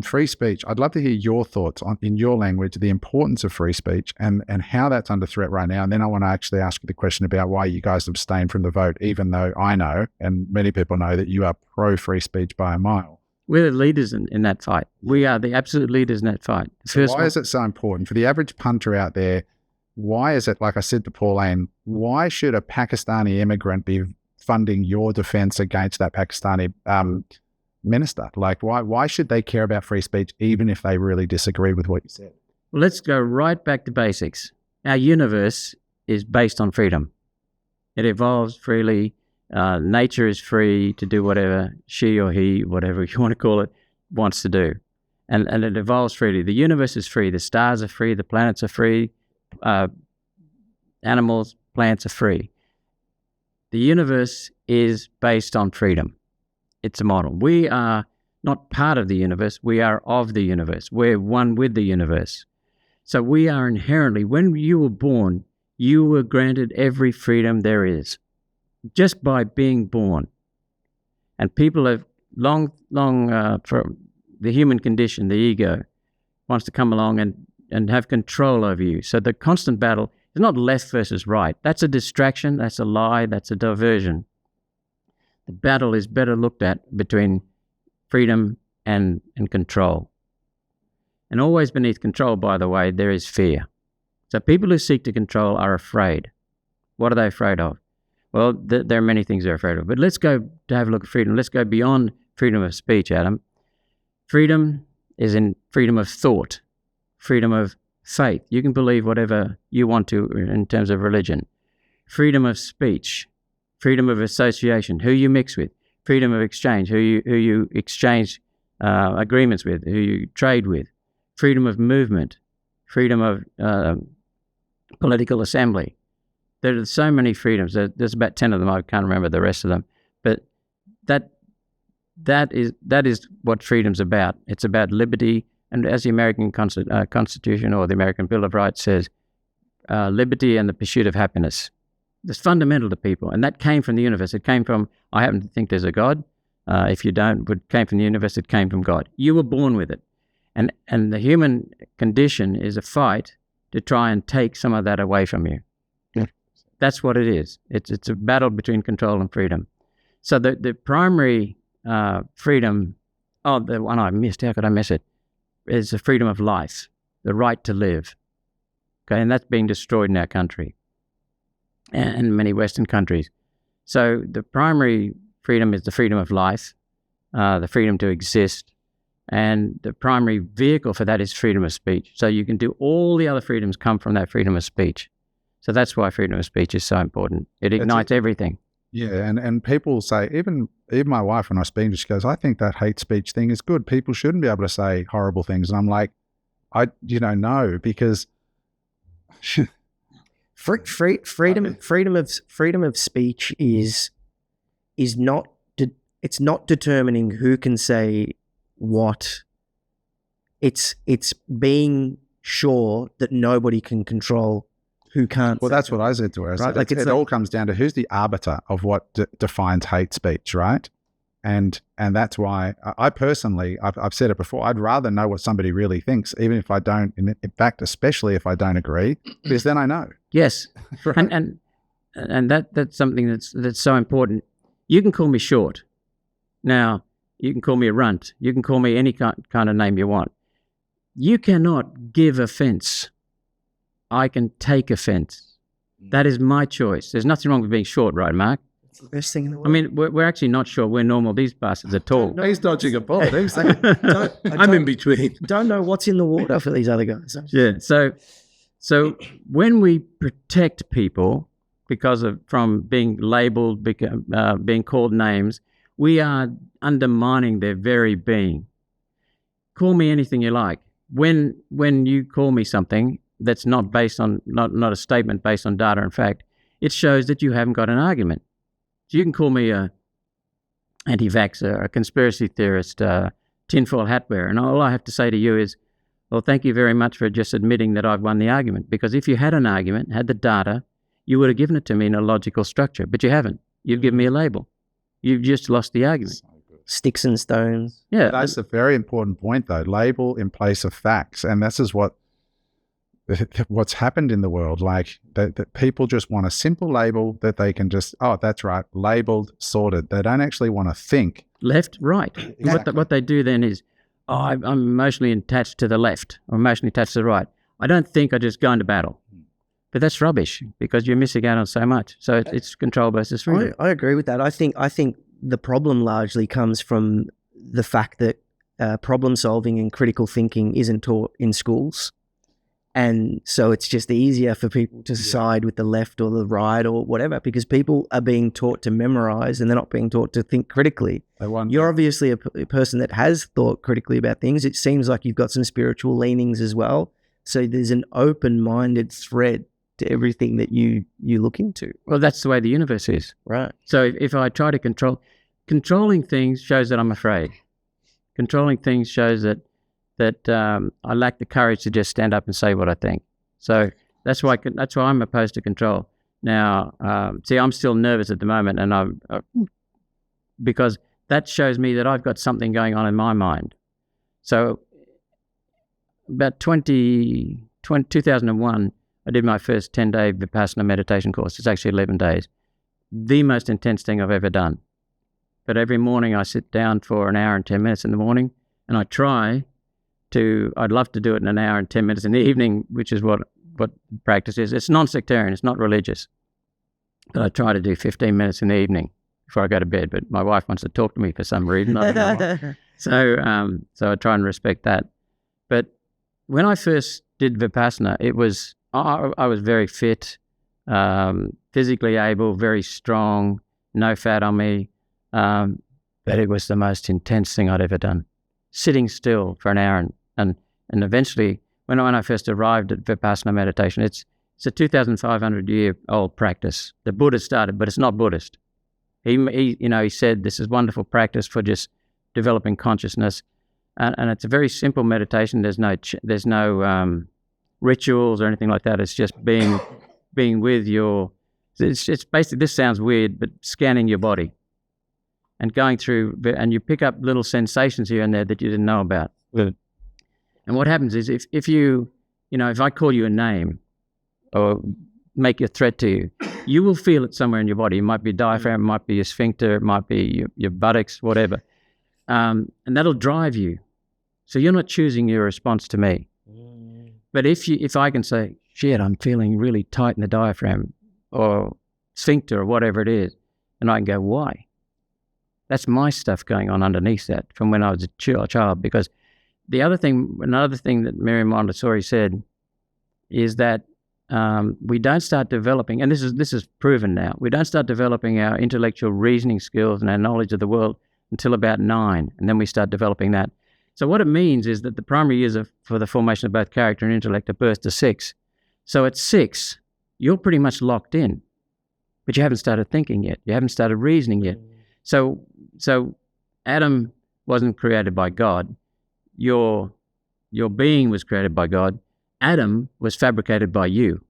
Free speech, I'd love to hear your thoughts on, in your language, the importance of free speech and how that's under threat right now. And then I want to actually ask you the question about why you guys abstained from the vote, even though I know, and many people know, that you are pro-free speech by a mile. We're the leaders in that fight. We are the absolute leaders in that fight. Why is it so important for the average punter out there? Why is it, like I said to Pauline, why should a Pakistani immigrant be funding your defense against that Pakistani minister? Like, why should they care about free speech even if they really disagree with what you said? Well, let's go right back to basics. Our universe is based on freedom. It evolves freely. Nature is free to do whatever she or he, whatever you want to call it, wants to do. And it evolves freely. The universe is free. The stars are free. The planets are free. Animals, plants are free. The universe is based on freedom. It's a model. We are not part of the universe. We are of the universe. We're one with the universe. So we are inherently, when you were born, you were granted every freedom there is, just by being born. And people have long for the human condition, the ego, wants to come along and have control over you. So the constant battle is not left versus right. That's a distraction, that's a lie, that's a diversion. The battle is better looked at between freedom and control. And always beneath control, by the way, there is fear. So people who seek to control are afraid. What are they afraid of? Well, there are many things they're afraid of. But let's go to have a look at freedom. Let's go beyond freedom of speech, Adam. Freedom is in freedom of thought, freedom of faith. You can believe whatever you want to in terms of religion. Freedom of speech, freedom of association, who you mix with, freedom of exchange, who you exchange agreements with, who you trade with, freedom of movement, freedom of political assembly. There are so many freedoms. There's about 10 of them. I can't remember the rest of them. But that is what freedom's about. It's about liberty. And as the American Constitution or the American Bill of Rights says, liberty and the pursuit of happiness. It's fundamental to people. And that came from the universe. It came from, I happen to think there's a God. If you don't, it came from the universe. It came from God. You were born with it. And the human condition is a fight to try and take some of that away from you. Yeah. That's what it is. It's a battle between control and freedom. So the primary freedom, the one I missed, how could I miss it, is the freedom of life, the right to live. Okay, and that's being destroyed in our country and many Western countries. So the primary freedom is the freedom of life, the freedom to exist, and the primary vehicle for that is freedom of speech. So you can do all the other freedoms come from that freedom of speech. So that's why freedom of speech is so important. It ignites everything. Yeah, and people say, even my wife, when I speak to her, she goes, I think that hate speech thing is good. People shouldn't be able to say horrible things. And I'm like, no, because freedom of speech is not it's not determining who can say what. It's being sure that nobody can control who can't. Well, that's what I said to her. Right? Like it all comes down to who's the arbiter of what defines hate speech, right? And that's why I personally, I've said it before, I'd rather know what somebody really thinks, even if I don't, in fact, especially if I don't agree, because then I know. Yes. Right? And that's something that's so important. You can call me short. Now, you can call me a runt. You can call me any kind of name you want. You cannot give offense. I can take offense. That is my choice. There's nothing wrong with being short, right, Mark? It's the best thing in the world. I mean, we're actually not short. We're normal. These bastards are tall. He's dodging a bullet. I'm in between. Don't know what's in the water for these other guys. Yeah. So when we protect people from being labeled, being called names, we are undermining their very being. Call me anything you like. When you call me something that's not based on not a statement based on data and fact, it shows that you haven't got an argument. So you can call me a anti-vaxxer, a conspiracy theorist, tinfoil hat wearer, and all I have to say to you is, well, thank you very much for just admitting that I've won the argument. Because if you had an argument, had the data, you would have given it to me in a logical structure, but you haven't. You've given me a label. You've just lost the argument. Sticks and stones. Yeah, that's a very important point, though. Label in place of facts, and this is what what's happened in the world. Like that people just want a simple label that they can just, oh, that's right, labeled, sorted. They don't actually want to think. Left, right. Exactly. What they do then is, I'm emotionally attached to the left or emotionally attached to the right. I don't think, I just go into battle. But that's rubbish because you're missing out on so much. So it's control versus freedom. I agree with that. I think the problem largely comes from the fact that problem solving and critical thinking isn't taught in schools. And so it's just easier for people to side with the left or the right or whatever, because people are being taught to memorize and they're not being taught to think critically. You're obviously a person that has thought critically about things. It seems like you've got some spiritual leanings as well. So there's an open-minded thread to everything that you look into. Well, that's the way the universe is. Right. So if I try to controlling things shows that I'm afraid. Controlling things shows that I lack the courage to just stand up and say what I think. So that's why I'm opposed to control. Now, see, I'm still nervous at the moment, and because that shows me that I've got something going on in my mind. So about 2001, I did my first 10-day Vipassana meditation course. It's actually 11 days. The most intense thing I've ever done. But every morning I sit down for an hour and 10 minutes in the morning, and I'd love to do it in an hour and 10 minutes in the evening, which is what practice is. It's non-sectarian, it's not religious. But I try to do 15 minutes in the evening before I go to bed, but my wife wants to talk to me for some reason. I don't know why. So I try and respect that. But when I first did Vipassana, I was very fit, physically able, very strong, no fat on me. But it was the most intense thing I'd ever done. Sitting still for an hour and eventually, when I first arrived at Vipassana meditation, it's a 2,500-year-old practice. The Buddha started, but it's not Buddhist. He said this is wonderful practice for just developing consciousness, and it's a very simple meditation. There's no rituals or anything like that. It's just being with your. It's basically, this sounds weird, but scanning your body and going through, and you pick up little sensations here and there that you didn't know about. Good. And what happens is if if I call you a name or make a threat to you, you will feel it somewhere in your body. It might be diaphragm, it might be your sphincter, it might be your buttocks, whatever. And that'll drive you. So you're not choosing your response to me. But if I can say, shit, I'm feeling really tight in the diaphragm or sphincter or whatever it is, and I can go, why? That's my stuff going on underneath that from when I was a child. Because another thing that Mary Montessori said is that we don't start developing, and this is proven now, we don't start developing our intellectual reasoning skills and our knowledge of the world until about 9, and then we start developing that. So what it means is that the primary years for the formation of both character and intellect are birth to 6. So at 6, you're pretty much locked in, but you haven't started thinking yet. You haven't started reasoning yet. So Adam wasn't created by God. Your being was created by God. Adam was fabricated by you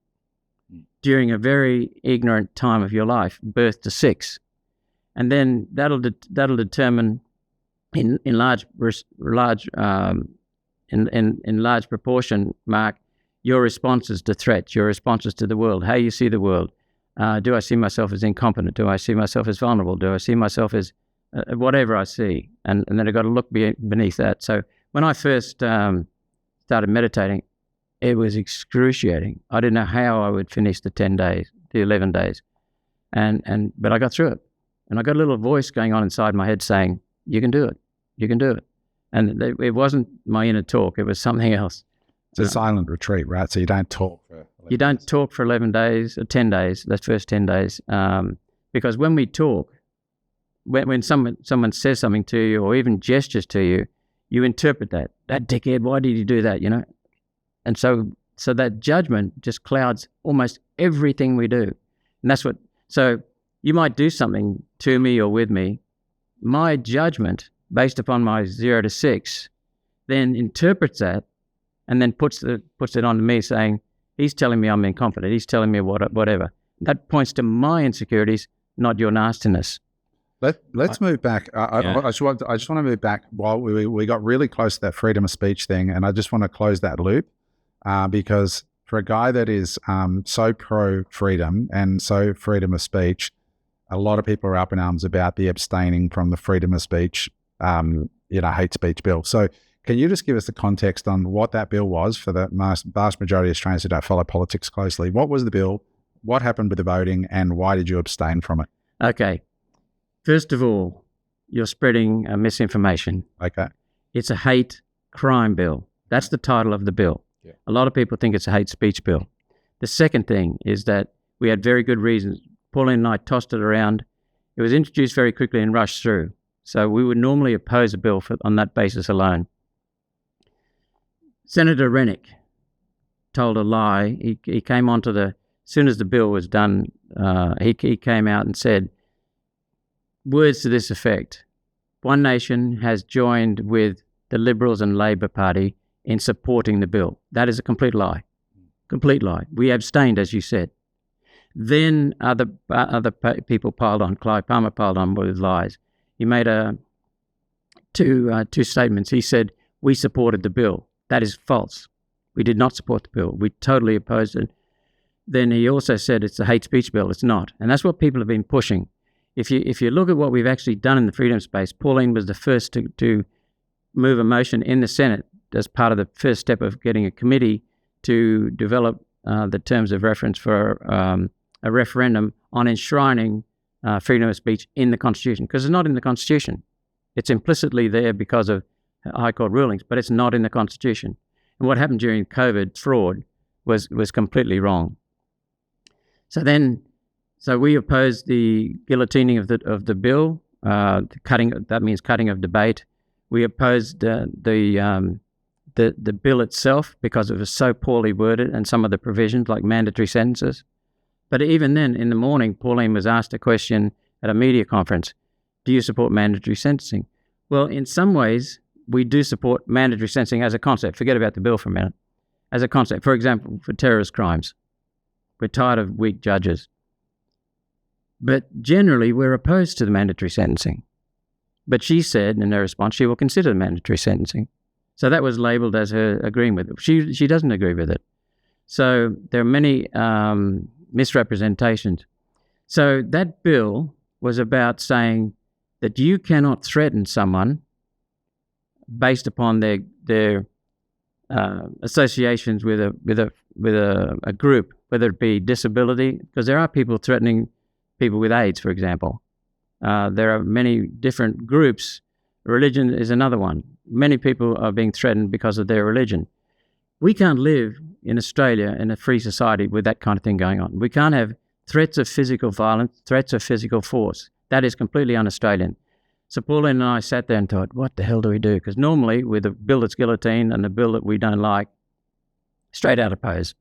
during a very ignorant time of your life, birth to 6. And then that'll determine in large proportion, Mark, your responses to threats, your responses to the world, how you see the world. Do I see myself as incompetent? Do I see myself as vulnerable? Do I see myself as whatever I see? And then I've got to look beneath that. So when I first started meditating, it was excruciating. I didn't know how I would finish the 11 days. But I got through it. And I got a little voice going on inside my head saying, you can do it. You can do it. And it wasn't my inner talk. It was something else. It's a silent retreat, right? So you don't talk for 11 days or 10 days, those first 10 days. Because when we talk, when someone says something to you or even gestures to you, you interpret that. That dickhead, why did you do that, And so that judgment just clouds almost everything we do. And so you might do something to me or with me. My judgment, based upon my 0 to 6, then interprets that and then puts it onto me saying, he's telling me I'm incompetent. He's telling me whatever. That points to my insecurities, not your nastiness. Let's move back. I just want to move back while we got really close to that freedom of speech thing, and I just want to close that loop because for a guy that is so pro-freedom and so freedom of speech, a lot of people are up in arms about the abstaining from the freedom of speech, hate speech bill. So can you just give us the context on what that bill was for the vast majority of Australians who don't follow politics closely? What was the bill? What happened with the voting, and why did you abstain from it? Okay. First of all, you're spreading misinformation. Okay. It's a hate crime bill. That's the title of the bill. Yeah. A lot of people think it's a hate speech bill. The second thing is that we had very good reasons. Pauline and I tossed it around. It was introduced very quickly and rushed through. So we would normally oppose a bill on that basis alone. Senator Rennick told a lie. He came onto as soon as the bill was done, he came out and said words to this effect: One Nation has joined with the Liberals and Labor Party in supporting the bill. That is a complete lie. Complete lie. We abstained, as you said. Then other people piled on. Clive Palmer piled on with lies. He made two statements. He said, we supported the bill. That is false. We did not support the bill. We totally opposed it. Then he also said it's a hate speech bill. It's not. And that's what people have been pushing. If you look at what we've actually done in the freedom space, Pauline was the first to move a motion in the Senate as part of the first step of getting a committee to develop the terms of reference for a referendum on enshrining freedom of speech in the Constitution, because it's not in the Constitution. It's implicitly there because of High Court rulings, but it's not in the Constitution. And what happened during COVID fraud was completely wrong. So we opposed the guillotining of the bill, that means cutting of debate. We opposed the bill itself because it was so poorly worded, and some of the provisions like mandatory sentences. But even then, in the morning, Pauline was asked a question at a media conference: do you support mandatory sentencing? Well, in some ways, we do support mandatory sentencing as a concept. Forget about the bill for a minute. As a concept, for example, for terrorist crimes. We're tired of weak judges. But generally, we're opposed to the mandatory sentencing. But she said in her response, she will consider the mandatory sentencing. So that was labelled as her agreeing with it. She doesn't agree with it. So there are many misrepresentations. So that bill was about saying that you cannot threaten someone based upon their associations with a group, whether it be disability, because there are people threatening people with AIDS, for example. There are many different groups. Religion is another one. Many people are being threatened because of their religion. We can't live in Australia in a free society with that kind of thing going on. We can't have threats of physical violence, threats of physical force. That is completely un-Australian. So Pauline and I sat there and thought, what the hell do we do? Because normally with a bill that's guillotine and a bill that we don't like, straight out oppose.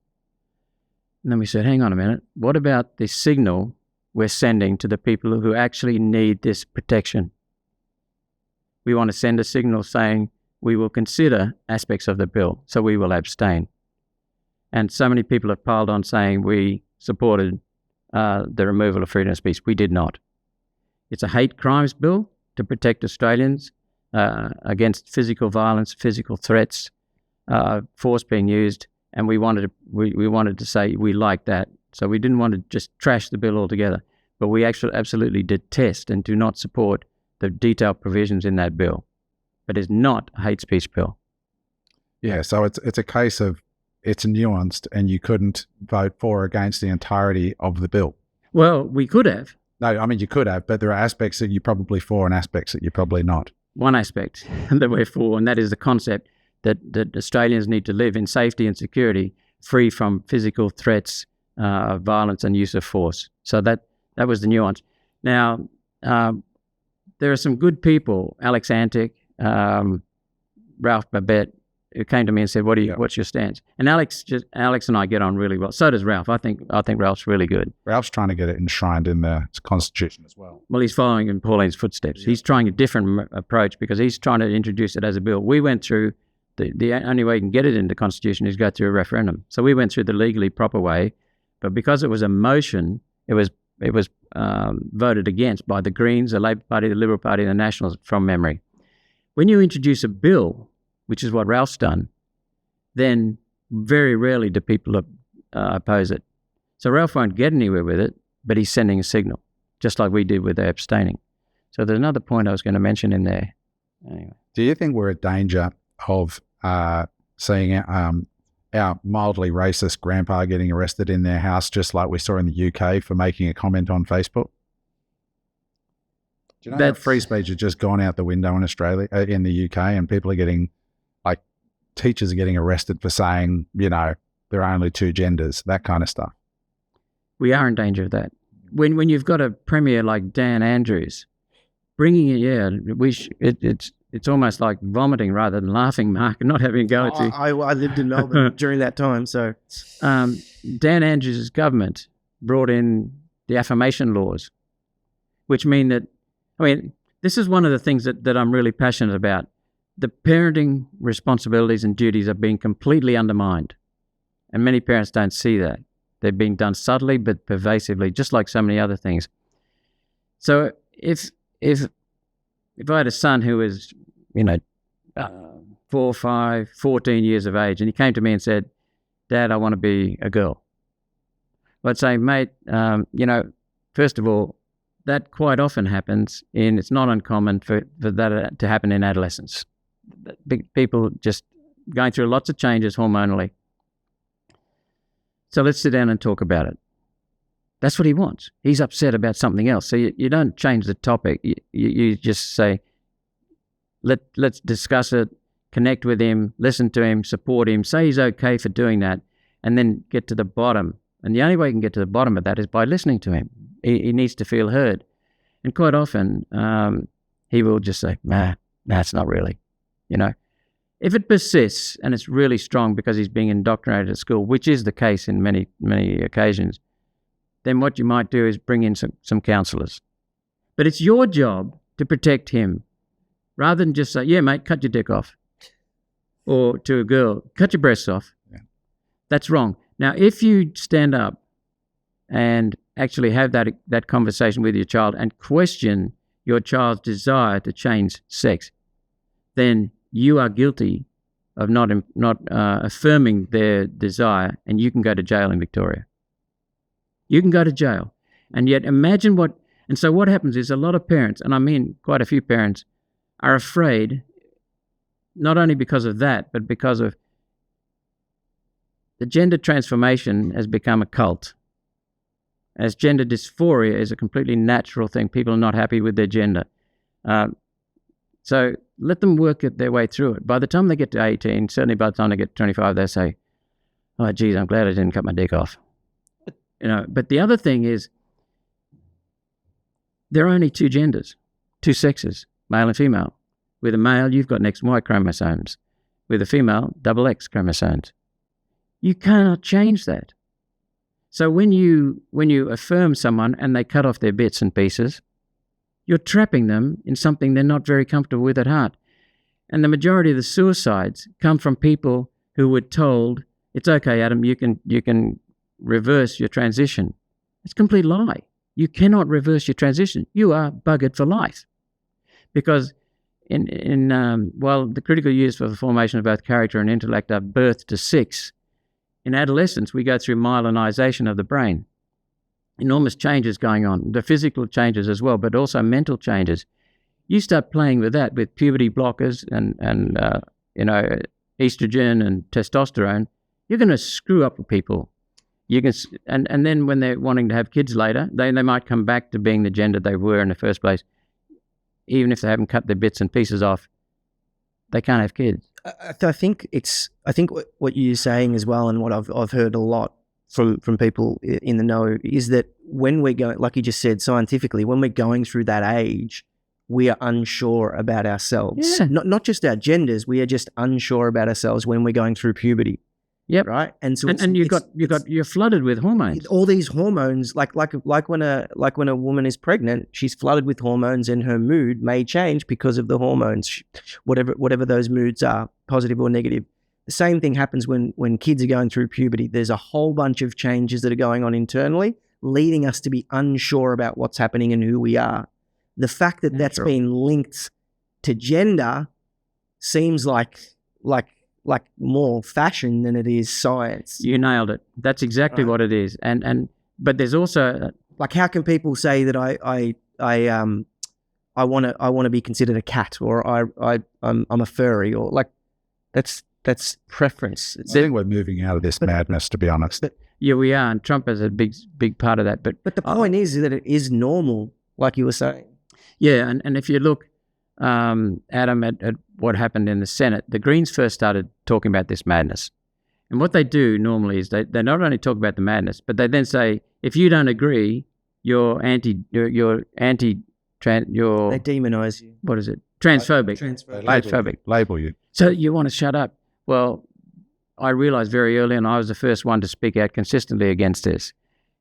And then we said, hang on a minute, what about the signal we're sending to the people who actually need this protection? We want to send a signal saying we will consider aspects of the bill, so we will abstain. And so many people have piled on saying we supported the removal of freedom of speech. We did not. It's a hate crimes bill to protect Australians against physical violence, physical threats, force being used, and we wanted to say we like that. So we didn't want to just trash the bill altogether, but we actually absolutely detest and do not support the detailed provisions in that bill. But it's not a hate speech bill. Yeah, so it's a case of it's nuanced, and you couldn't vote for or against the entirety of the bill. Well, we could have. No, I mean, you could have, but there are aspects that you're probably for and aspects that you're probably not. One aspect that we're for, and that is the concept that Australians need to live in safety and security, free from physical threats, violence and use of force. So that was the nuance. Now, there are some good people, Alex Antic, Ralph Babette, who came to me and said, what's your stance? And Alex and I get on really well. So does Ralph. I think Ralph's really good. Ralph's trying to get it enshrined in the Constitution as well. Well, he's following in Pauline's footsteps. Yeah. He's trying a different approach because he's trying to introduce it as a bill. We went through, the only way you can get it into the Constitution is go through a referendum. So we went through the legally proper way, but because it was a motion, it was voted against by the Greens, the Labor Party, the Liberal Party, and the Nationals from memory. When you introduce a bill, which is what Ralph's done, then very rarely do people oppose it. So Ralph won't get anywhere with it, but he's sending a signal, just like we did with the abstaining. So there's another point I was going to mention in there. Anyway. Do you think we're at danger of seeing our mildly racist grandpa getting arrested in their house, just like we saw in the UK for making a comment on Facebook? Do you know that free speech has just gone out the window in Australia, in the UK, and people are getting, like, teachers are getting arrested for saying, there are only two genders, that kind of stuff. We are in danger of that. When you've got a premier like Dan Andrews, bringing it, it's almost like vomiting rather than laughing, Mark, and not having a go at you. I lived in Melbourne during that time, so. Dan Andrews' government brought in the affirmation laws, which mean that, this is one of the things that I'm really passionate about. The parenting responsibilities and duties are being completely undermined, and many parents don't see that. They're being done subtly but pervasively, just like so many other things. So if I had a son who was, 4, 5, 14 years of age, and he came to me and said, "Dad, I want to be a girl," I'd say, "Mate, first of all, that quite often happens it's not uncommon for that to happen in adolescence. People just going through lots of changes hormonally. So let's sit down and talk about it." That's what he wants. He's upset about something else. So you don't change the topic. You just say, let's discuss it, connect with him, listen to him, support him, say he's okay for doing that, and then get to the bottom. And the only way you can get to the bottom of that is by listening to him. He needs to feel heard. And quite often, he will just say, nah, it's not really, If it persists and it's really strong because he's being indoctrinated at school, which is the case in many, many occasions, then what you might do is bring in some counsellors. But it's your job to protect him, rather than just say, "Yeah, mate, cut your dick off." Or to a girl, "Cut your breasts off." Yeah. That's wrong. Now, if you stand up and actually have that conversation with your child and question your child's desire to change sex, then you are guilty of not affirming their desire, and you can go to jail in Victoria. You can go to jail. And yet imagine so what happens is a lot of parents, and I mean quite a few parents, are afraid, not only because of that, but because of the gender transformation has become a cult. As gender dysphoria is a completely natural thing. People are not happy with their gender. So let them work their way through it. By the time they get to 18, certainly by the time they get to 25, they say, "Oh, geez, I'm glad I didn't cut my dick off." But the other thing is, there are only two genders, two sexes, male and female. With a male, you've got XY chromosomes. With a female, XX chromosomes. You cannot change that. So when you affirm someone and they cut off their bits and pieces, you're trapping them in something they're not very comfortable with at heart. And the majority of the suicides come from people who were told, "It's okay, Adam, you can reverse your transition." It's a complete lie. You cannot reverse your transition. You are buggered for life. Because while the critical years for the formation of both character and intellect are birth to 6, in adolescence we go through myelinization of the brain. Enormous changes going on, the physical changes as well, but also mental changes. You start playing with that, with puberty blockers and estrogen and testosterone, you're going to screw up with people. You can, and then when they're wanting to have kids later, they might come back to being the gender they were in the first place. Even if they haven't cut their bits and pieces off, they can't have kids. I think what you're saying as well, and what I've heard a lot from people in the know, is that when we're going, like you just said, scientifically, when we're going through that age, we are unsure about ourselves. Yeah. Not just our genders, we are just unsure about ourselves when we're going through puberty. Yep. Right. And so you're flooded with hormones. All these hormones, like when a woman is pregnant, she's flooded with hormones, and her mood may change because of the hormones, whatever those moods are, positive or negative. The same thing happens when kids are going through puberty. There's a whole bunch of changes that are going on internally, leading us to be unsure about what's happening and who we are. The fact that that's been linked to gender seems like like more fashion than it is science. You nailed it. That's exactly what it is. But there's also like, how can people say that I want to be considered a cat, or I'm a furry, or like that's preference. I think we're moving out of this madness, to be honest. Yeah, we are, and Trump is a big part of that. But the point is that it is normal, like you were saying. Yeah, and if you look, Adam, at what happened in the Senate, the Greens first started talking about this madness. And what they do normally is they not only talk about the madness, but they then say, if you don't agree, you're they demonize you. What is it? Transphobic. Transphobic. Label you. So you want to shut up. Well, I realized very early, and I was the first one to speak out consistently against this.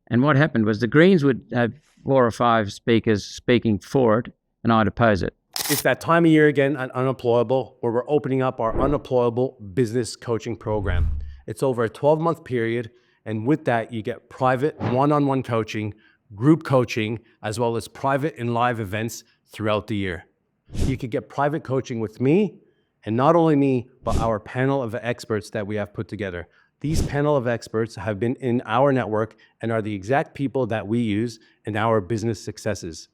And what happened was the Greens would have 4 or 5 speakers speaking for it, and I'd oppose it. It's that time of year again at Unemployable, where we're opening up our Unemployable business coaching program. It's over a 12-month period, and with that, you get private one-on-one coaching, group coaching, as well as private and live events throughout the year. You could get private coaching with me, and not only me, but our panel of experts that we have put together. These panel of experts have been in our network and are the exact people that we use in our business successes.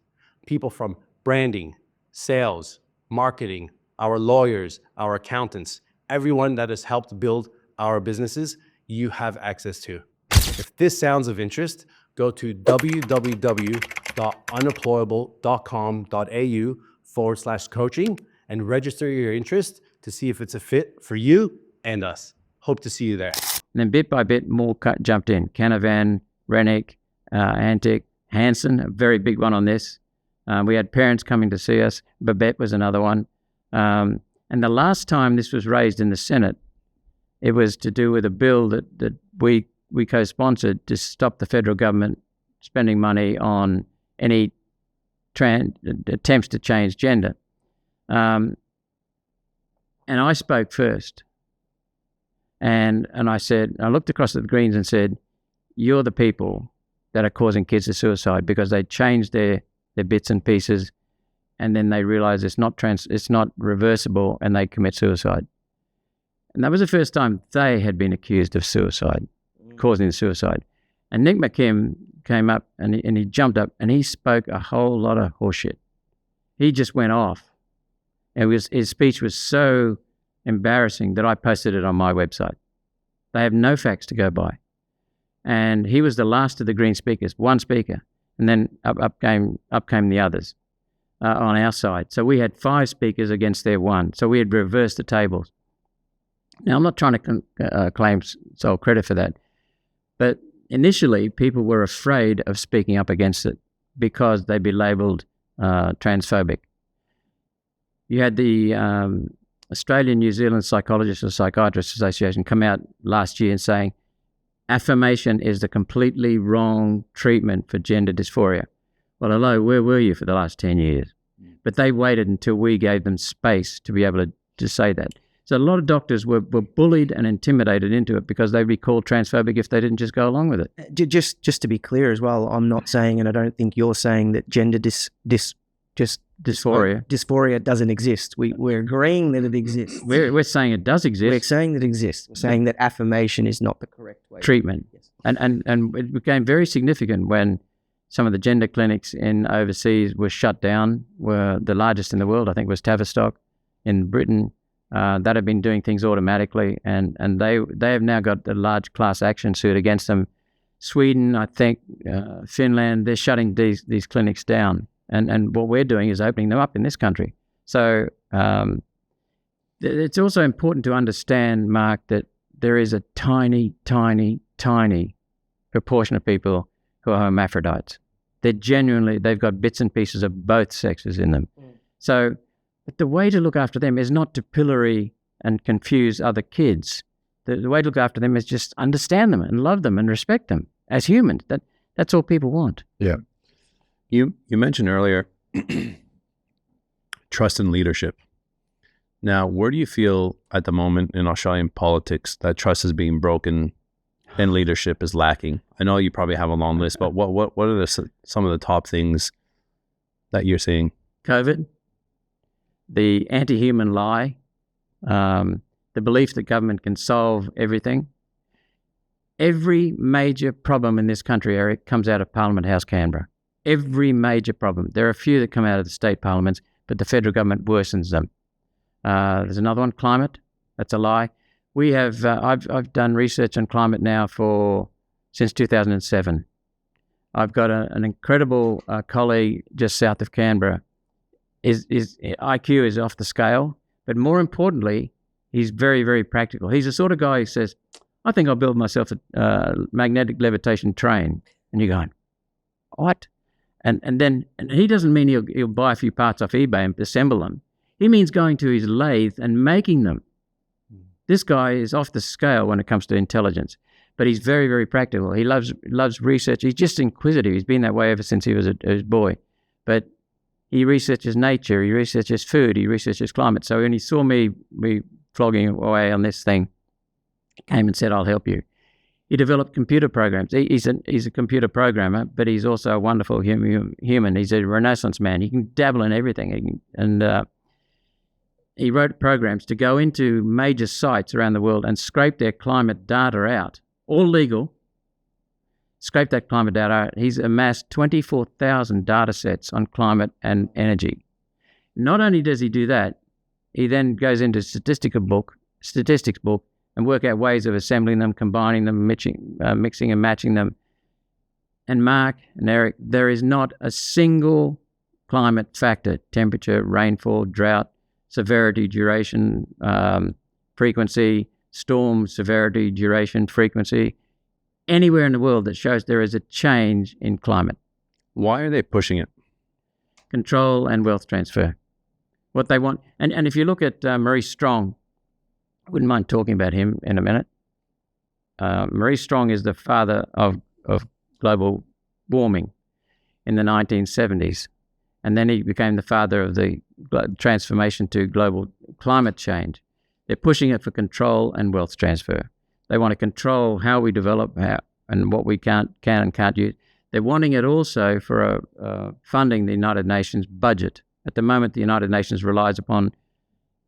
People from branding, sales, marketing, our lawyers, our accountants, everyone that has helped build our businesses, you have access to. If this sounds of interest, go to www.unemployable.com.au/coaching and register your interest to see if it's a fit for you and us. Hope to see you there. And then bit by bit, more jumped in. Canavan, Rennick, Antic, Hansen, a very big one on this. We had parents coming to see us. Babette was another one. And the last time this was raised in the Senate, it was to do with a bill that we co-sponsored to stop the federal government spending money on any attempts to change gender. And I spoke first. And I said, I looked across at the Greens and said, you're the people that are causing kids to suicide because they changed their bits and pieces, and then they realize it's not reversible, and they commit suicide. And that was the first time they had been accused of suicide, causing suicide. And Nick McKim came up and he jumped up and he spoke a whole lot of horseshit. He just went off. His speech was so embarrassing that I posted it on my website. They have no facts to go by. And he was the last of the Green speakers, one speaker, and then up came the others on our side. So we had 5 speakers against their 1. So we had reversed the tables. Now, I'm not trying to claim sole credit for that, but initially people were afraid of speaking up against it because they'd be labelled transphobic. You had the Australian New Zealand Psychologists and Psychiatrists Association come out last year and saying affirmation is the completely wrong treatment for gender dysphoria. Well, hello, where were you for the last 10 years? But they waited until we gave them space to be able to say that. So a lot of doctors were bullied and intimidated into it because they'd be called transphobic if they didn't just go along with it. Just to be clear as well, I'm not saying, and I don't think you're saying, that gender dysphoria doesn't exist. We're agreeing that it exists. We're saying it does exist. We're saying that it exists. We're saying that affirmation is not the correct way. Treatment. Yes. And it became very significant when some of the gender clinics in overseas were shut down. Were the largest in the world, I think, was Tavistock in Britain. That have been doing things automatically, and they have now got a large class action suit against them. Sweden, I think, Finland, they're shutting these clinics down. And what we're doing is opening them up in this country. So it's also important to understand, Mark, that there is a tiny, tiny, tiny proportion of people who are hermaphrodites. They've got bits and pieces of both sexes in them. So but the way to look after them is not to pillory and confuse other kids. The way to look after them is just understand them and love them and respect them as humans. That's all people want. Yeah. You mentioned earlier trust in leadership. Now, where do you feel at the moment in Australian politics that trust is being broken and leadership is lacking? I know you probably have a long list, but what are some of the top things that you're seeing? COVID, the anti-human lie, the belief that government can solve everything. Every major problem in this country, Eric, comes out of Parliament House, Canberra. Every major problem. There are a few that come out of the state parliaments, but the federal government worsens them. There's another one, climate. That's a lie. We have. I've done research on climate now since 2007. I've got an incredible colleague just south of Canberra. His IQ is off the scale, but more importantly, he's very, very practical. He's the sort of guy who says, I think I'll build myself a magnetic levitation train. And you're going, what? And he doesn't mean he'll buy a few parts off eBay and assemble them. He means going to his lathe and making them. This guy is off the scale when it comes to intelligence, but he's very, very practical. He loves research. He's just inquisitive. He's been that way ever since he was a boy. But he researches nature. He researches food. He researches climate. So when he saw me flogging away on this thing, he came and said, I'll help you. He developed computer programs. He's a computer programmer, but he's also a wonderful human. He's a Renaissance man. He can dabble in everything. He wrote programs to go into major sites around the world and scrape their climate data out, all legal. Scrape that climate data out. He's amassed 24,000 data sets on climate and energy. Not only does he do that, he then goes into statistics book and work out ways of assembling them, combining them, mixing and matching them. And Mark and Eric, there is not a single climate factor, temperature, rainfall, drought, severity, duration, frequency, storm, severity, duration, frequency, anywhere in the world that shows there is a change in climate. Why are they pushing it? Control and wealth transfer. What they want. And if you look at Maurice Strong, I wouldn't mind talking about him in a minute. Maurice Strong is the father of global warming in the 1970s. And then he became the father of the transformation to global climate change. They're pushing it for control and wealth transfer. They want to control how we develop and what we can and can't use. They're wanting it also for funding the United Nations budget. At the moment, the United Nations relies upon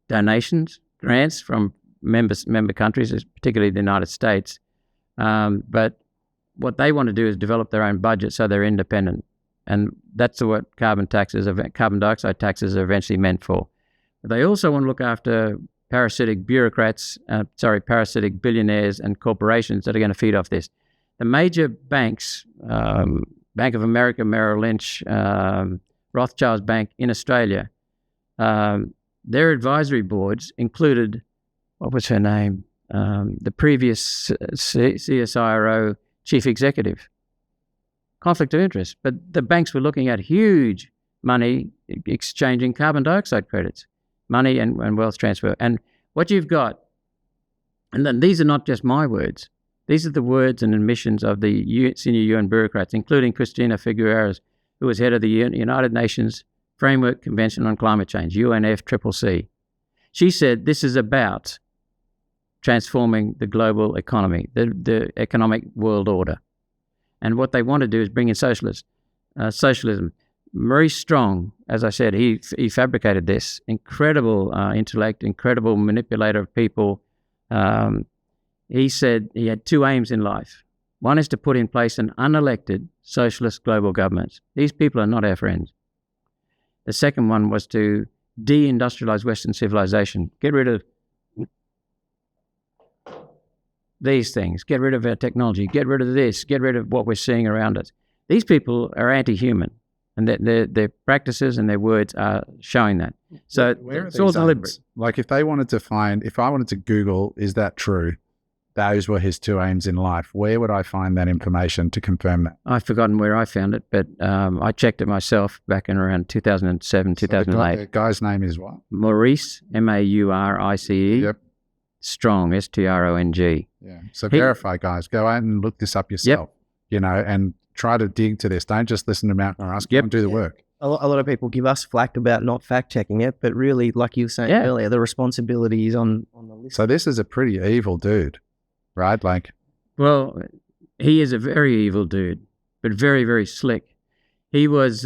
donations, grants from member countries, particularly the United States. But what they want to do is develop their own budget so they're independent. And that's what carbon dioxide taxes are eventually meant for. But they also want to look after parasitic billionaires and corporations that are going to feed off this. The major banks, Bank of America, Merrill Lynch, Rothschild's Bank in Australia, their advisory boards included, what was her name? The previous CSIRO chief executive. Conflict of interest. But the banks were looking at huge money exchanging carbon dioxide credits, money and wealth transfer. And what you've got, and then these are not just my words, these are the words and admissions of the senior UN bureaucrats, including Cristina Figueres, who was head of the United Nations Framework Convention on Climate Change, UNFCCC. She said this is about transforming the global economy, the economic world order. And what they want to do is bring in socialism. Maurice Strong, as I said, he fabricated this. Incredible intellect, incredible manipulator of people. He said he had two aims in life. One is to put in place an unelected socialist global government. These people are not our friends. The second one was to de-industrialize Western civilization. Get rid of these things. Get rid of our technology. Get rid of this. Get rid of what we're seeing around us. These people are anti-human, and their practices and their words are showing that. So it's all deliberate. Like if I wanted to Google, is that true? Those were his two aims in life. Where would I find that information to confirm that? I've forgotten where I found it, but I checked it myself back in around 2007, 2008. The guy's name is what? Maurice, Maurice. Yep. Strong, Strong. Yeah. So verify, guys. Go out and look this up yourself. Yep. And try to dig to this. Don't just listen to Malcolm or us. Go and do the work. A lot of people give us flack about not fact-checking it, but really, like you were saying earlier, the responsibility is on the list. So this is a pretty evil dude, right? Well, he is a very evil dude, but very, very slick. He was,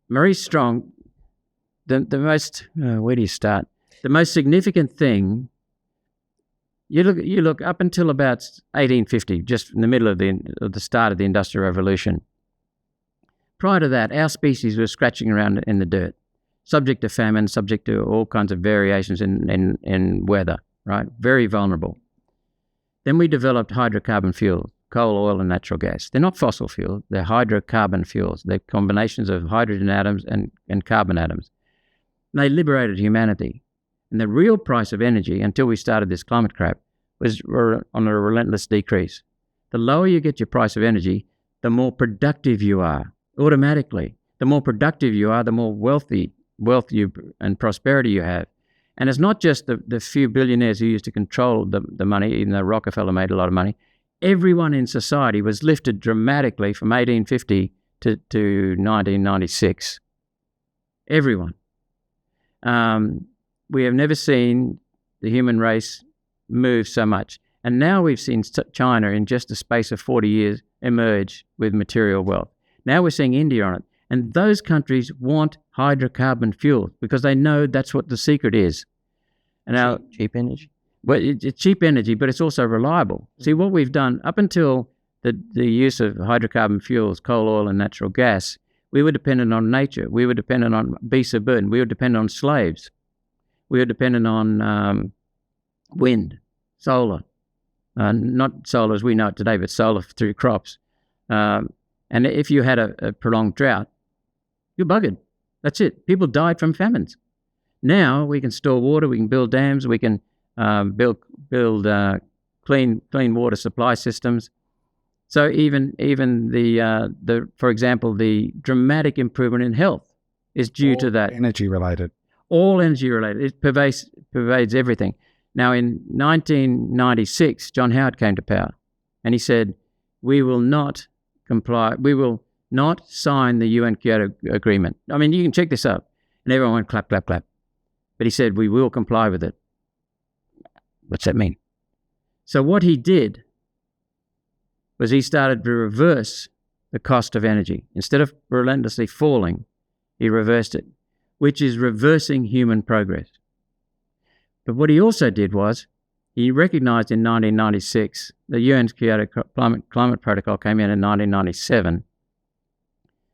Maurice Strong the most, where do you start? The most significant thing, you look up until about 1850, just in the middle of the start of the Industrial Revolution. Prior to that, our species was scratching around in the dirt, subject to famine, subject to all kinds of variations in weather, right? Very vulnerable. Then we developed hydrocarbon fuels, coal, oil, and natural gas. They're not fossil fuels, they're hydrocarbon fuels. They're combinations of hydrogen atoms and carbon atoms. And they liberated humanity. And the real price of energy, until we started this climate crap, was on a relentless decrease. The lower you get your price of energy, the more productive you are, automatically. The more productive you are, the more wealth and prosperity you have. And it's not just the few billionaires who used to control the money, even though Rockefeller made a lot of money. Everyone in society was lifted dramatically from 1850 to 1996. Everyone. We have never seen the human race move so much. And now we've seen China in just a space of 40 years emerge with material wealth. Now we're seeing India on it. And those countries want hydrocarbon fuel because they know that's what the secret is. And cheap energy. Well, it's cheap energy, but it's also reliable. See, what we've done up until the use of hydrocarbon fuels, coal, oil, and natural gas, we were dependent on nature. We were dependent on beasts of burden. We were dependent on slaves. We were dependent on wind, solar. Not solar as we know it today, but solar through crops. And if you had a prolonged drought, you're buggered. That's it. People died from famines. Now we can store water, we can build dams, we can build clean water supply systems. So even the for example, the dramatic improvement in health is due to that. Energy related. All energy related. It pervades everything. Now in 1996, John Howard came to power, and he said, "We will not comply. We will not sign the UN Kyoto Agreement." I mean, you can check this up, and everyone went clap, clap, clap. But he said, "We will comply with it." What's that mean? So what he did was he started to reverse the cost of energy. Instead of relentlessly falling, he reversed it, which is reversing human progress. But what he also did was he recognized in 1996, the UN's Kyoto Climate Protocol came in 1997,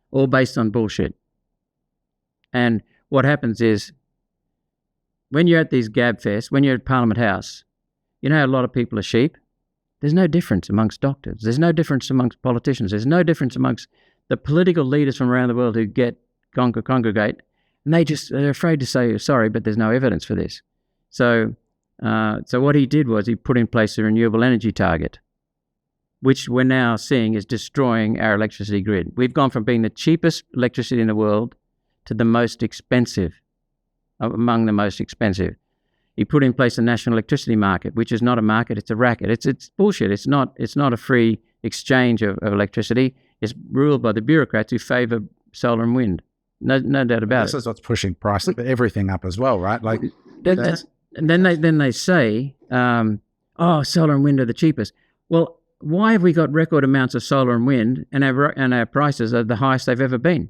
all based on bullshit. And what happens is, when you're at these gab fests, when you're at Parliament House, you know how a lot of people are sheep? There's no difference amongst doctors. There's no difference amongst politicians. There's no difference amongst the political leaders from around the world who congregate, and they're afraid to say sorry, but there's no evidence for this. So what he did was he put in place a renewable energy target, which we're now seeing is destroying our electricity grid. We've gone from being the cheapest electricity in the world to the most expensive, among the most expensive. He put in place a national electricity market, which is not a market, it's a racket. It's bullshit. It's not a free exchange of electricity. It's ruled by the bureaucrats who favour solar and wind. No doubt about it. This is what's pushing price of everything up as well, right? Like, and then they say, solar and wind are the cheapest. Well, why have we got record amounts of solar and wind and our prices are the highest they've ever been?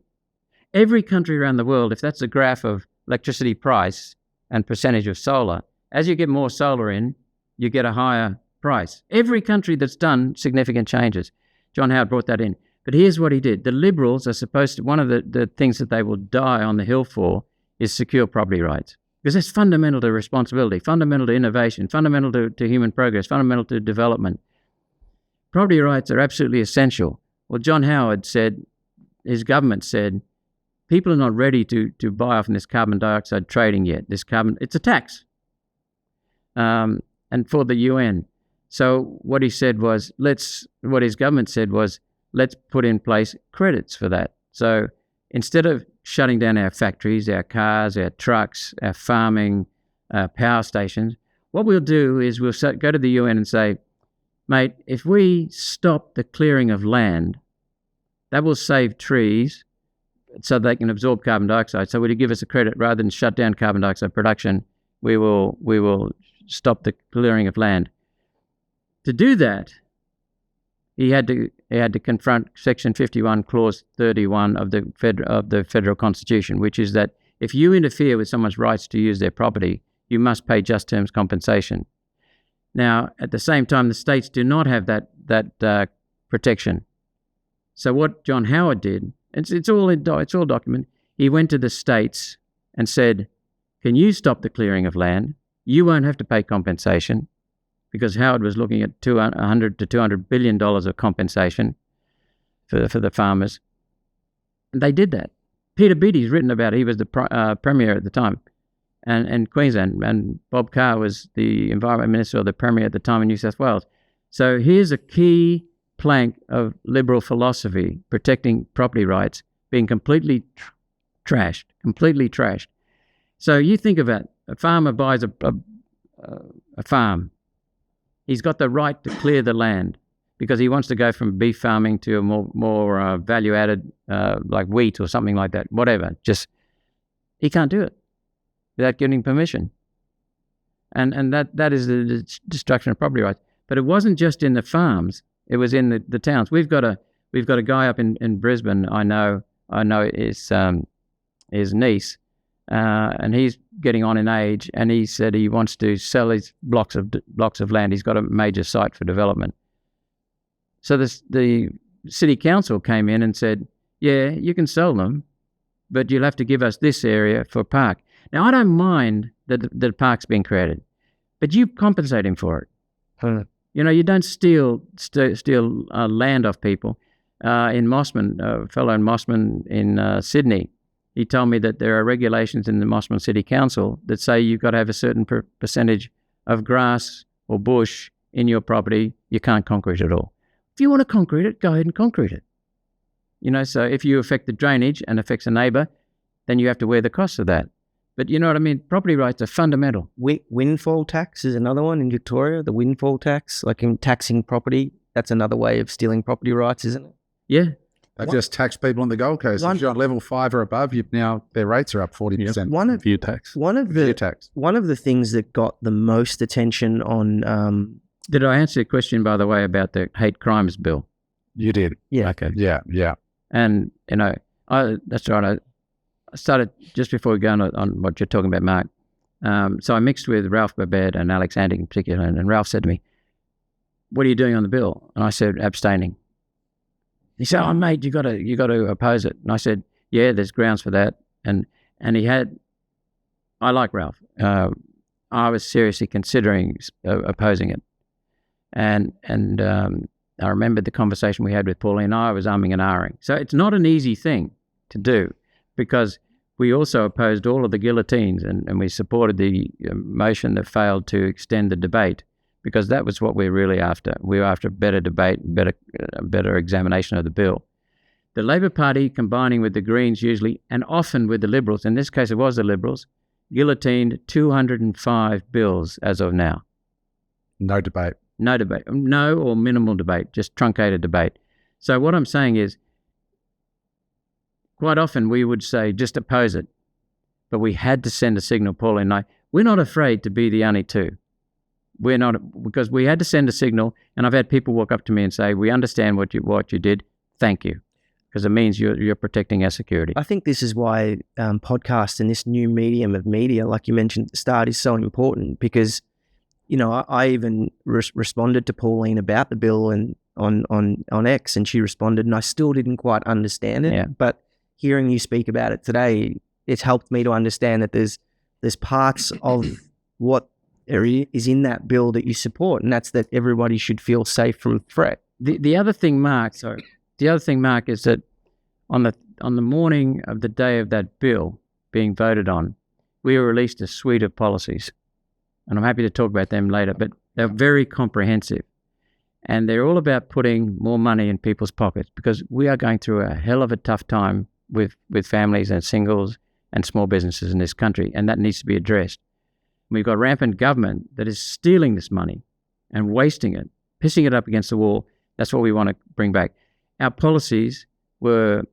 Every country around the world, if that's a graph of electricity price and percentage of solar, as you get more solar in, you get a higher price. Every country that's done significant changes. John Howard brought that in. But here's what he did. The Liberals are supposed to, one of the things that they will die on the hill for is secure property rights. Because that's fundamental to responsibility, fundamental to innovation, fundamental to human progress, fundamental to development. Property rights are absolutely essential. Well, John Howard said, his government said, people are not ready to buy off in this carbon dioxide trading yet. It's a tax. And for the UN. So what he said was, what his government said was, let's put in place credits for that. So instead of shutting down our factories, our cars, our trucks, our farming, our power stations, what we'll do is we'll go to the UN and say, mate, if we stop the clearing of land, that will save trees so they can absorb carbon dioxide. So would you give us a credit rather than shut down carbon dioxide production? We will stop the clearing of land. To do that, he had to confront Section 51, Clause 31 of the Federal Constitution, which is that if you interfere with someone's rights to use their property, you must pay just terms compensation. Now, at the same time, the states do not have that protection. So what John Howard did, it's all documented. He went to the states and said, "Can you stop the clearing of land? You won't have to pay compensation," because Howard was looking at $100 to $200 billion of compensation for the farmers. And they did that. Peter Beattie's written about it. He was the premier at the time, and Queensland, and Bob Carr was the environment minister or the premier at the time in New South Wales. So here's a key plank of liberal philosophy, protecting property rights, being completely trashed. So you think of it, a farmer buys a farm. He's got the right to clear the land because he wants to go from beef farming to a more value-added, like wheat or something like that, whatever. Just, he can't do it without getting permission. And that is the destruction of property rights. But it wasn't just in the farms, it was in the towns. We've got a guy up in Brisbane, I know his niece, and he's getting on in age, and he said he wants to sell his blocks of land. He's got a major site for development. So the city council came in and said, "Yeah, you can sell them, but you'll have to give us this area for a park." Now, I don't mind that the park's being created, but you compensate him for it. You know, you don't steal land off people. In Mossman, a fellow in Mossman in Sydney, he told me that there are regulations in the Mossman City Council that say you've got to have a certain percentage of grass or bush in your property. You can't concrete it all. If you want to concrete it, go ahead and concrete it. You know, so if you affect the drainage and affects a neighbour, then you have to wear the costs of that. But you know what I mean? Property rights are fundamental. Windfall tax is another one in Victoria, the windfall tax, like in taxing property. That's another way of stealing property rights, isn't it? Yeah. They just tax people on the Gold Coast. If you're on level 5 or above, their rates are up 40%. One of the things that got the most attention on... Did I answer your question, by the way, about the hate crimes bill? You did. Yeah. Okay. Yeah. And, you know, that's right. I started just before we go on what you're talking about, Mark. So I mixed with Ralph Babette and Alex Antic in particular, and Ralph said to me, "What are you doing on the bill?" And I said, "Abstaining." He said, "Oh, mate, you got to oppose it." And I said, "Yeah, there's grounds for that." And I like Ralph. I was seriously considering opposing it. And I remembered the conversation we had with Pauline. I was umming and ahhing. So it's not an easy thing to do, because we also opposed all of the guillotines and we supported the motion that failed to extend the debate, because that was what we're really after. We were after better debate, better examination of the bill. The Labor Party, combining with the Greens usually, and often with the Liberals, in this case it was the Liberals, guillotined 205 bills as of now. No debate. No debate. No or minimal debate, just truncated debate. So what I'm saying is, quite often we would say, just oppose it. But we had to send a signal, Pauline and I. We're not afraid to be the only two. We're not, because we had to send a signal, and I've had people walk up to me and say, "We understand what you did. Thank you." Because it means you're protecting our security. I think this is why podcasts and this new medium of media, like you mentioned at the start, is so important, because, you know, I even responded to Pauline about the bill and on X, and she responded, and I still didn't quite understand it. Yeah. But hearing you speak about it today, it's helped me to understand that there's parts of what is in that bill that you support, and that's that everybody should feel safe from threat. The other thing, Mark, is that on the morning of the day of that bill being voted on, we released a suite of policies, and I'm happy to talk about them later, but they're very comprehensive, and they're all about putting more money in people's pockets, because we are going through a hell of a tough time with families and singles and small businesses in this country, and that needs to be addressed. We've got rampant government that is stealing this money and wasting it, pissing it up against the wall. That's what we want to bring back. Our policies were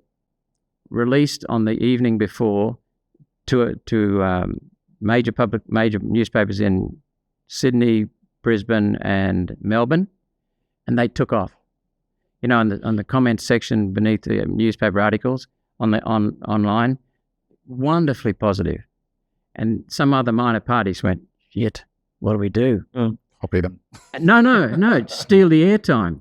released on the evening before to major newspapers in Sydney, Brisbane, and Melbourne, and they took off. You know, on the comments section beneath the newspaper articles online, wonderfully positive. And some other minor parties went, shit, what do we do? Copy them. No, steal the airtime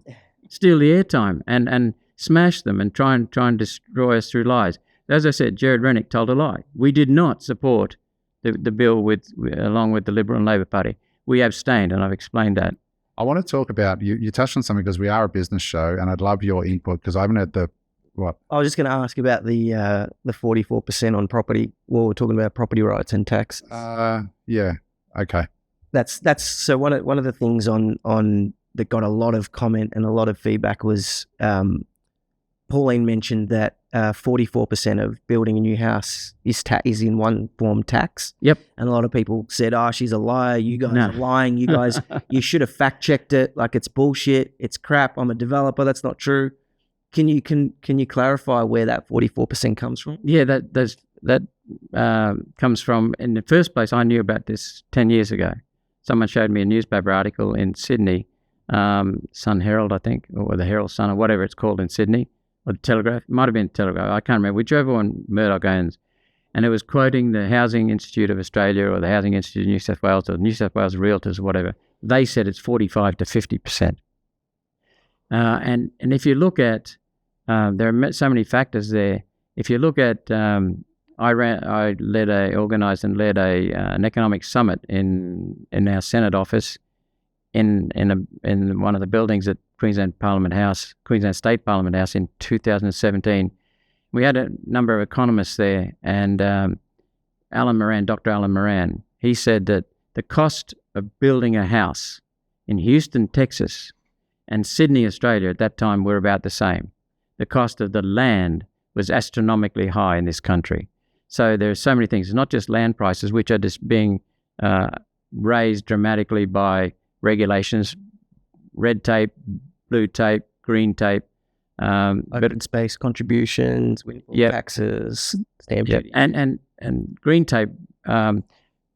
and smash them and try and destroy us through lies. As I said, Jared Rennick told a lie. We did not support the bill along with the Liberal and Labor Party. We abstained, and I've explained that. I want to talk about, you touched on something because we are a business show, and I'd love your input because I haven't heard what? I was just going to ask about the 44% on property. Well, we're talking about property rights and tax. Yeah. Okay. That's so one of the things on that got a lot of comment and a lot of feedback was Pauline mentioned that 44% of building a new house is in one form tax. Yep. And a lot of people said, "Oh, she's a liar. You guys are lying. You guys, you should have fact checked it. Like it's bullshit. It's crap. I'm a developer. That's not true." Can you clarify where that 44% comes from? Yeah, that comes from. In the first place, I knew about this 10 years ago. Someone showed me a newspaper article in Sydney, Sun Herald, I think, or the Herald Sun, or whatever it's called in Sydney, or the Telegraph. It might have been Telegraph. I can't remember. Whichever one Murdoch owns. And it was quoting the Housing Institute of Australia or the Housing Institute of New South Wales or New South Wales Realtors or whatever. They said it's 45 to 50%. And if you look at, there are so many factors there. If you look at, I organised and led an economic summit in our Senate office in one of the buildings at Queensland State Parliament House in 2017. We had a number of economists there, and Dr. Alan Moran, he said that the cost of building a house in Houston, Texas, and Sydney, Australia at that time were about the same. The cost of the land was astronomically high in this country. So there are so many things. It's not just land prices, which are just being raised dramatically by regulations, red tape, blue tape, green tape. Open space contributions, windfall taxes, stamp duty. And green tape,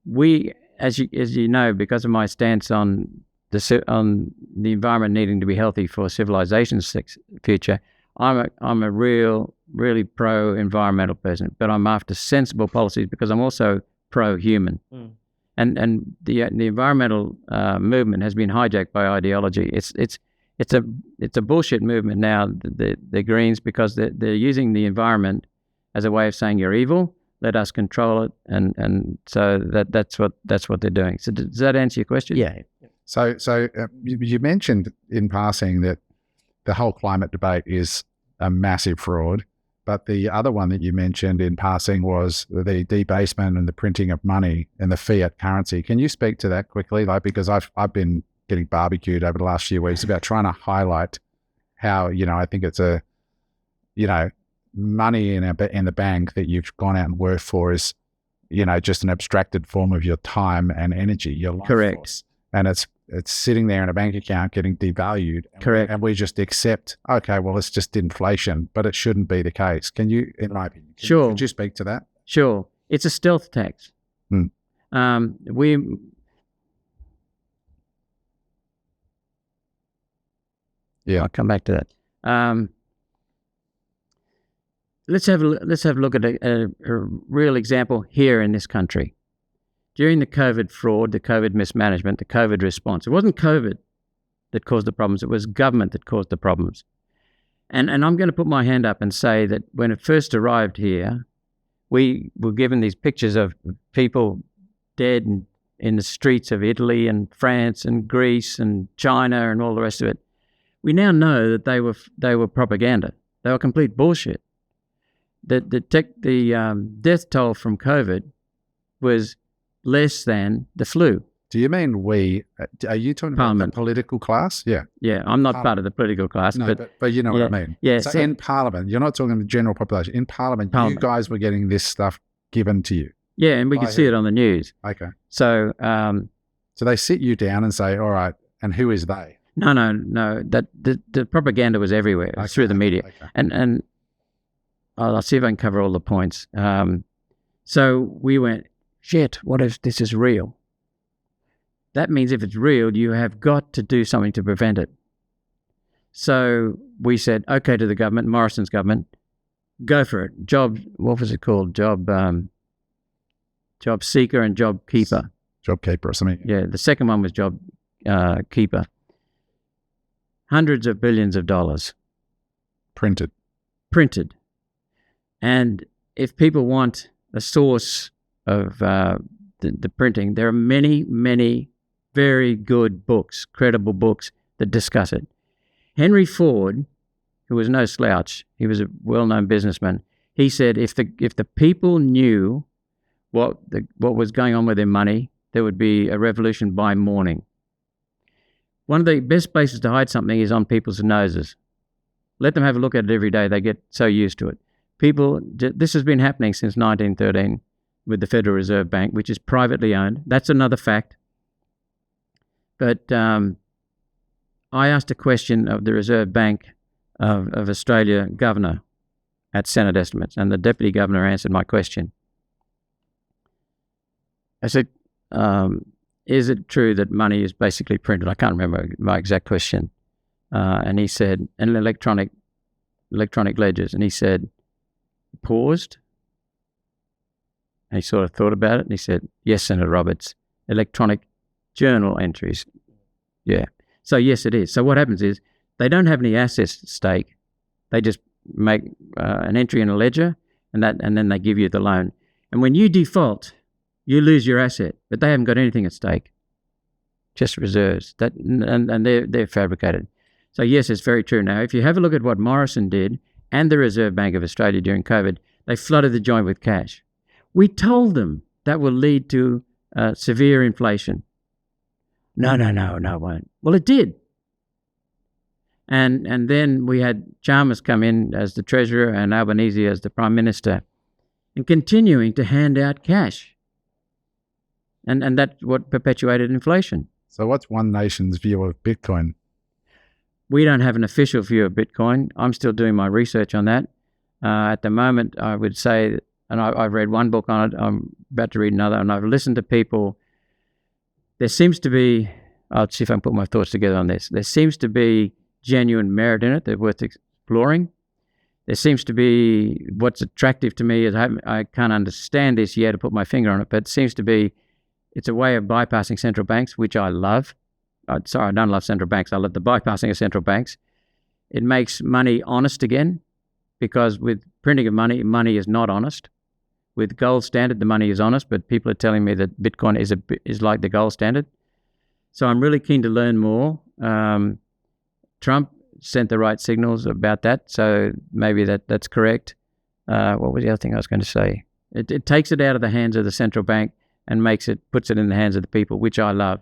we, as you know, because of my stance on the environment needing to be healthy for civilization's future, I'm a really pro-environmental person, but I'm after sensible policies because I'm also pro-human. And the environmental movement has been hijacked by ideology. It's a bullshit movement now, the Greens, because they're using the environment as a way of saying you're evil, let us control it, and so that's what they're doing. So does that answer your question? Yeah. So you mentioned in passing that the whole climate debate is a massive fraud, but the other one that you mentioned in passing was the debasement and the printing of money and the fiat currency. Can you speak to that quickly? Because I've been getting barbecued over the last few weeks about trying to highlight how, I think it's money in the bank that you've gone out and worked for is, just an abstracted form of your time and energy, your life force. And it's sitting there in a bank account getting devalued. Correct. And we just accept, okay, well, it's just inflation, but it shouldn't be the case. Can you, in my opinion, could you speak to that? Sure. It's a stealth tax. Yeah, I'll come back to that. Let's have a look at a real example here in this country. During the COVID fraud, the COVID mismanagement, the COVID response, it wasn't COVID that caused the problems, it was government that caused the problems. And I'm going to put my hand up and say that when it first arrived here, we were given these pictures of people dead in the streets of Italy and France and Greece and China and all the rest of it. We now know that they were propaganda. They were complete bullshit. The death toll from COVID was less than the flu. Do you mean we? Are you talking Parliament. About the political class? Yeah. Yeah, I'm not part of the political class. No, but you know what I mean. Yeah. So in Parliament, you're not talking the general population. In Parliament, you guys were getting this stuff given to you. Yeah, and we could see it on the news. Okay. So so they sit you down and say, all right, and who is they? No. That the propaganda was everywhere. It was through the media. Okay. And I'll see if I can cover all the points. So we went, shit, what if this is real? That means if it's real, you have got to do something to prevent it. So we said, okay, to the government, Morrison's government, go for it. Job, what was it called? Job seeker and job keeper. Job keeper or something. Yeah, the second one was job keeper. Hundreds of billions of dollars. Printed. And if people want a source of the printing, there are many, many very good books, credible books that discuss it. Henry Ford, who was no slouch, he was a well-known businessman, he said if the people knew what was going on with their money, there would be a revolution by morning. One of the best places to hide something is on people's noses. Let them have a look at it every day. They get so used to it. This has been happening since 1913 with the Federal Reserve Bank, which is privately owned. That's another fact. But I asked a question of the Reserve Bank of Australia governor at Senate estimates, and the deputy governor answered my question. I said, is it true that money is basically printed? I can't remember my exact question. And he said, and electronic ledgers. And he said, paused. And he sort of thought about it. And he said, yes, Senator Roberts, electronic journal entries. Yeah. So yes, it is. So what happens is they don't have any assets at stake. They just make an entry in a ledger and then they give you the loan. And when you default, you lose your asset, but they haven't got anything at stake, just reserves. And they're fabricated. So yes, it's very true. Now, if you have a look at what Morrison did and the Reserve Bank of Australia during COVID, they flooded the joint with cash. We told them that will lead to severe inflation. No, it won't. Well, it did. And then we had Chalmers come in as the Treasurer and Albanese as the Prime Minister and continuing to hand out cash. And that's what perpetuated inflation. So what's One Nation's view of Bitcoin? We don't have an official view of Bitcoin. I'm still doing my research on that. At the moment, I would say, and I've read one book on it, I'm about to read another, and I've listened to people. There seems to be, I'll see if I can put my thoughts together on this. There seems to be genuine merit in it. They're worth exploring. There seems to be, what's attractive to me is I can't understand this yet to put my finger on it, but it seems to be, it's a way of bypassing central banks, which I love. I don't love central banks. I love the bypassing of central banks. It makes money honest again, because with printing of money, money is not honest. With gold standard, the money is honest, but people are telling me that Bitcoin is like the gold standard. So I'm really keen to learn more. Trump sent the right signals about that, so maybe that's correct. What was the other thing I was going to say? It takes it out of the hands of the central bank and puts it in the hands of the people, which I love.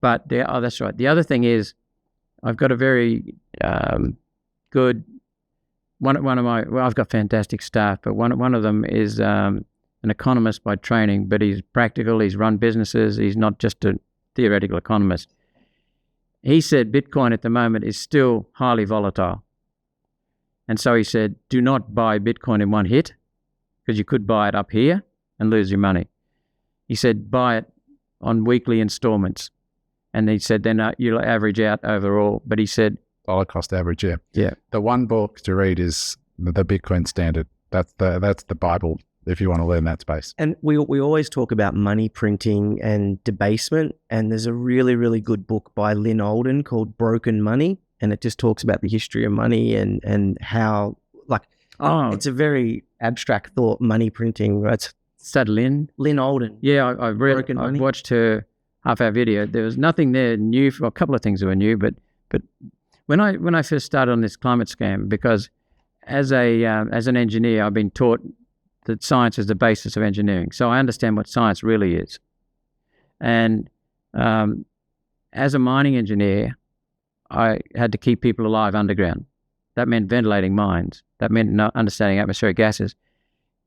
But that's right. The other thing is, I've got a very good I've got fantastic staff, but one of them is an economist by training, but he's practical. He's run businesses. He's not just a theoretical economist. He said Bitcoin at the moment is still highly volatile. And so he said, do not buy Bitcoin in one hit, because you could buy it up here and lose your money. He said, buy it on weekly installments. And he said, then you'll average out overall. But he said, dollar cost average, yeah. Yeah. The one book to read is the Bitcoin Standard. That's the Bible if you want to learn that space. And we always talk about money printing and debasement. And there's a really, really good book by Lynn Alden called Broken Money. And it just talks about the history of money and how, it's a very abstract thought, money printing. Right? Is that Lynn? Lynn Alden. Yeah, I've watched her half-hour video. There was nothing there new. A couple of things that were new, but when I first started on this climate scam, because as an engineer, I've been taught that science is the basis of engineering. So I understand what science really is. And as a mining engineer, I had to keep people alive underground. That meant ventilating mines. That meant not understanding atmospheric gases.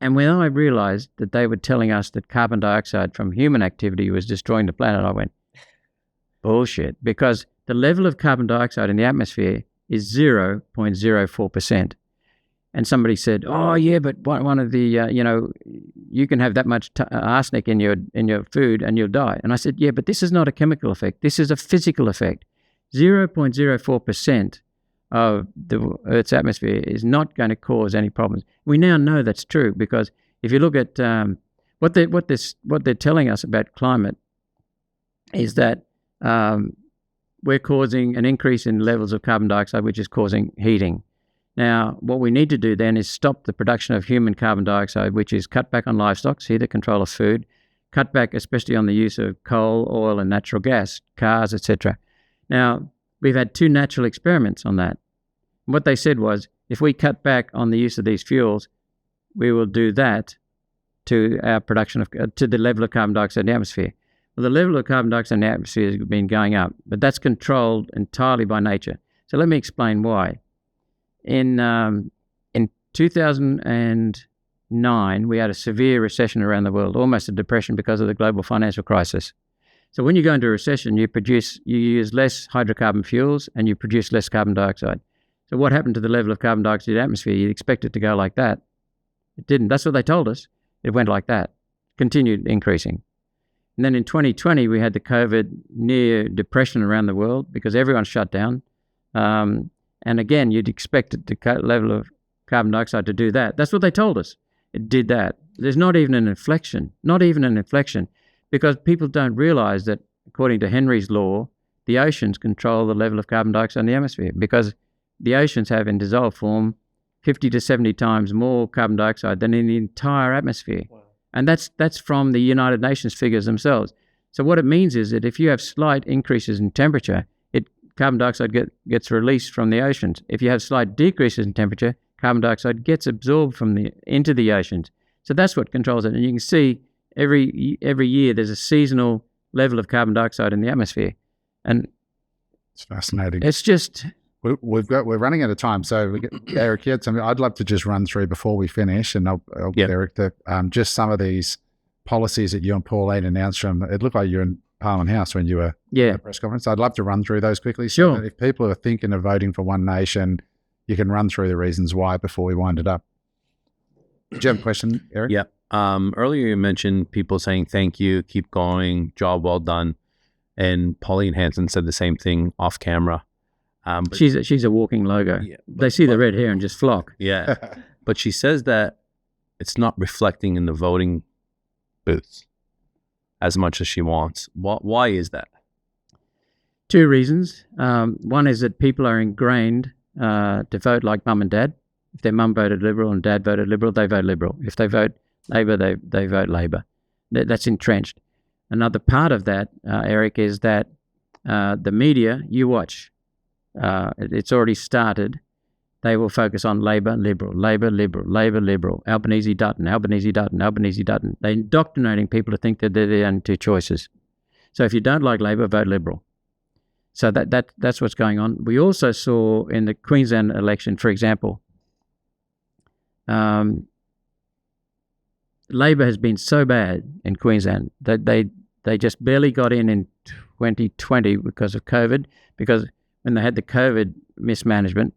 And when I realized that they were telling us that carbon dioxide from human activity was destroying the planet, I went, bullshit. Because the level of carbon dioxide in the atmosphere is 0.04%. And somebody said, oh, yeah, but one of the, you can have that much arsenic in your food and you'll die. And I said, yeah, but this is not a chemical effect. This is a physical effect. 0.04% of the Earth's atmosphere is not going to cause any problems. We now know that's true because if you look at what they're telling us about climate is that we're causing an increase in levels of carbon dioxide, which is causing heating. Now, what we need to do then is stop the production of human carbon dioxide, which is cut back on livestock, see the control of food, cut back especially on the use of coal, oil, and natural gas, cars, etc. Now, we've had 2 natural experiments on that. What they said was, if we cut back on the use of these fuels, we will do that to our production of to the level of carbon dioxide in the atmosphere. Well, the level of carbon dioxide in the atmosphere has been going up, but that's controlled entirely by nature. So let me explain why. In 2009, we had a severe recession around the world, almost a depression because of the global financial crisis. So when you go into a recession, you use less hydrocarbon fuels and you produce less carbon dioxide. So what happened to the level of carbon dioxide in the atmosphere? You'd expect it to go like that. It didn't. That's what they told us. It went like that, continued increasing. And then in 2020, we had the COVID near depression around the world because everyone shut down. And again, you'd expect the level of carbon dioxide to do that. That's what they told us. It did that. There's not even an inflection, because people don't realize that, according to Henry's law, the oceans control the level of carbon dioxide in the atmosphere because the oceans have in dissolved form 50 to 70 times more carbon dioxide than in the entire atmosphere. Wow. And that's from the United Nations figures themselves. So what it means is that if you have slight increases in temperature, carbon dioxide gets released from the oceans. If you have slight decreases in temperature, carbon dioxide gets absorbed into the oceans. So that's what controls it. And you can see every year there's a seasonal level of carbon dioxide in the atmosphere. And it's fascinating. It's just... We're running out of time. So Eric, I'd love to just run through before we finish, and I'll get Eric just some of these policies that you and Pauline announced from, it looked like you're in Parliament House when you were at the press conference. I'd love to run through those quickly. So that if people are thinking of voting for One Nation, you can run through the reasons why before we wind it up. Do you have a question, Eric? Yeah. Earlier you mentioned people saying thank you, keep going, job well done. And Pauline Hanson said the same thing off camera. But she's a walking logo. Yeah, they see the red hair and just flock. Yeah. But she says that it's not reflecting in the voting booths as much as she wants. Why is that? 2 reasons. One is that people are ingrained to vote like mum and dad. If their mum voted Liberal and dad voted Liberal, they vote Liberal. If they vote Labor, they vote Labor. That's entrenched. Another part of that, Eric, is that the media, you watch, it's already started. They will focus on Labor, Liberal, Labor, Liberal, Labor, Liberal, Albanese, Dutton, Albanese, Dutton, Albanese, Dutton. They're indoctrinating people to think that they're the only 2 choices. So if you don't like Labor, vote Liberal. So that's what's going on. We also saw in the Queensland election, for example, Labor has been so bad in Queensland that they just barely got in 2020 because of COVID, because when they had the COVID mismanagement,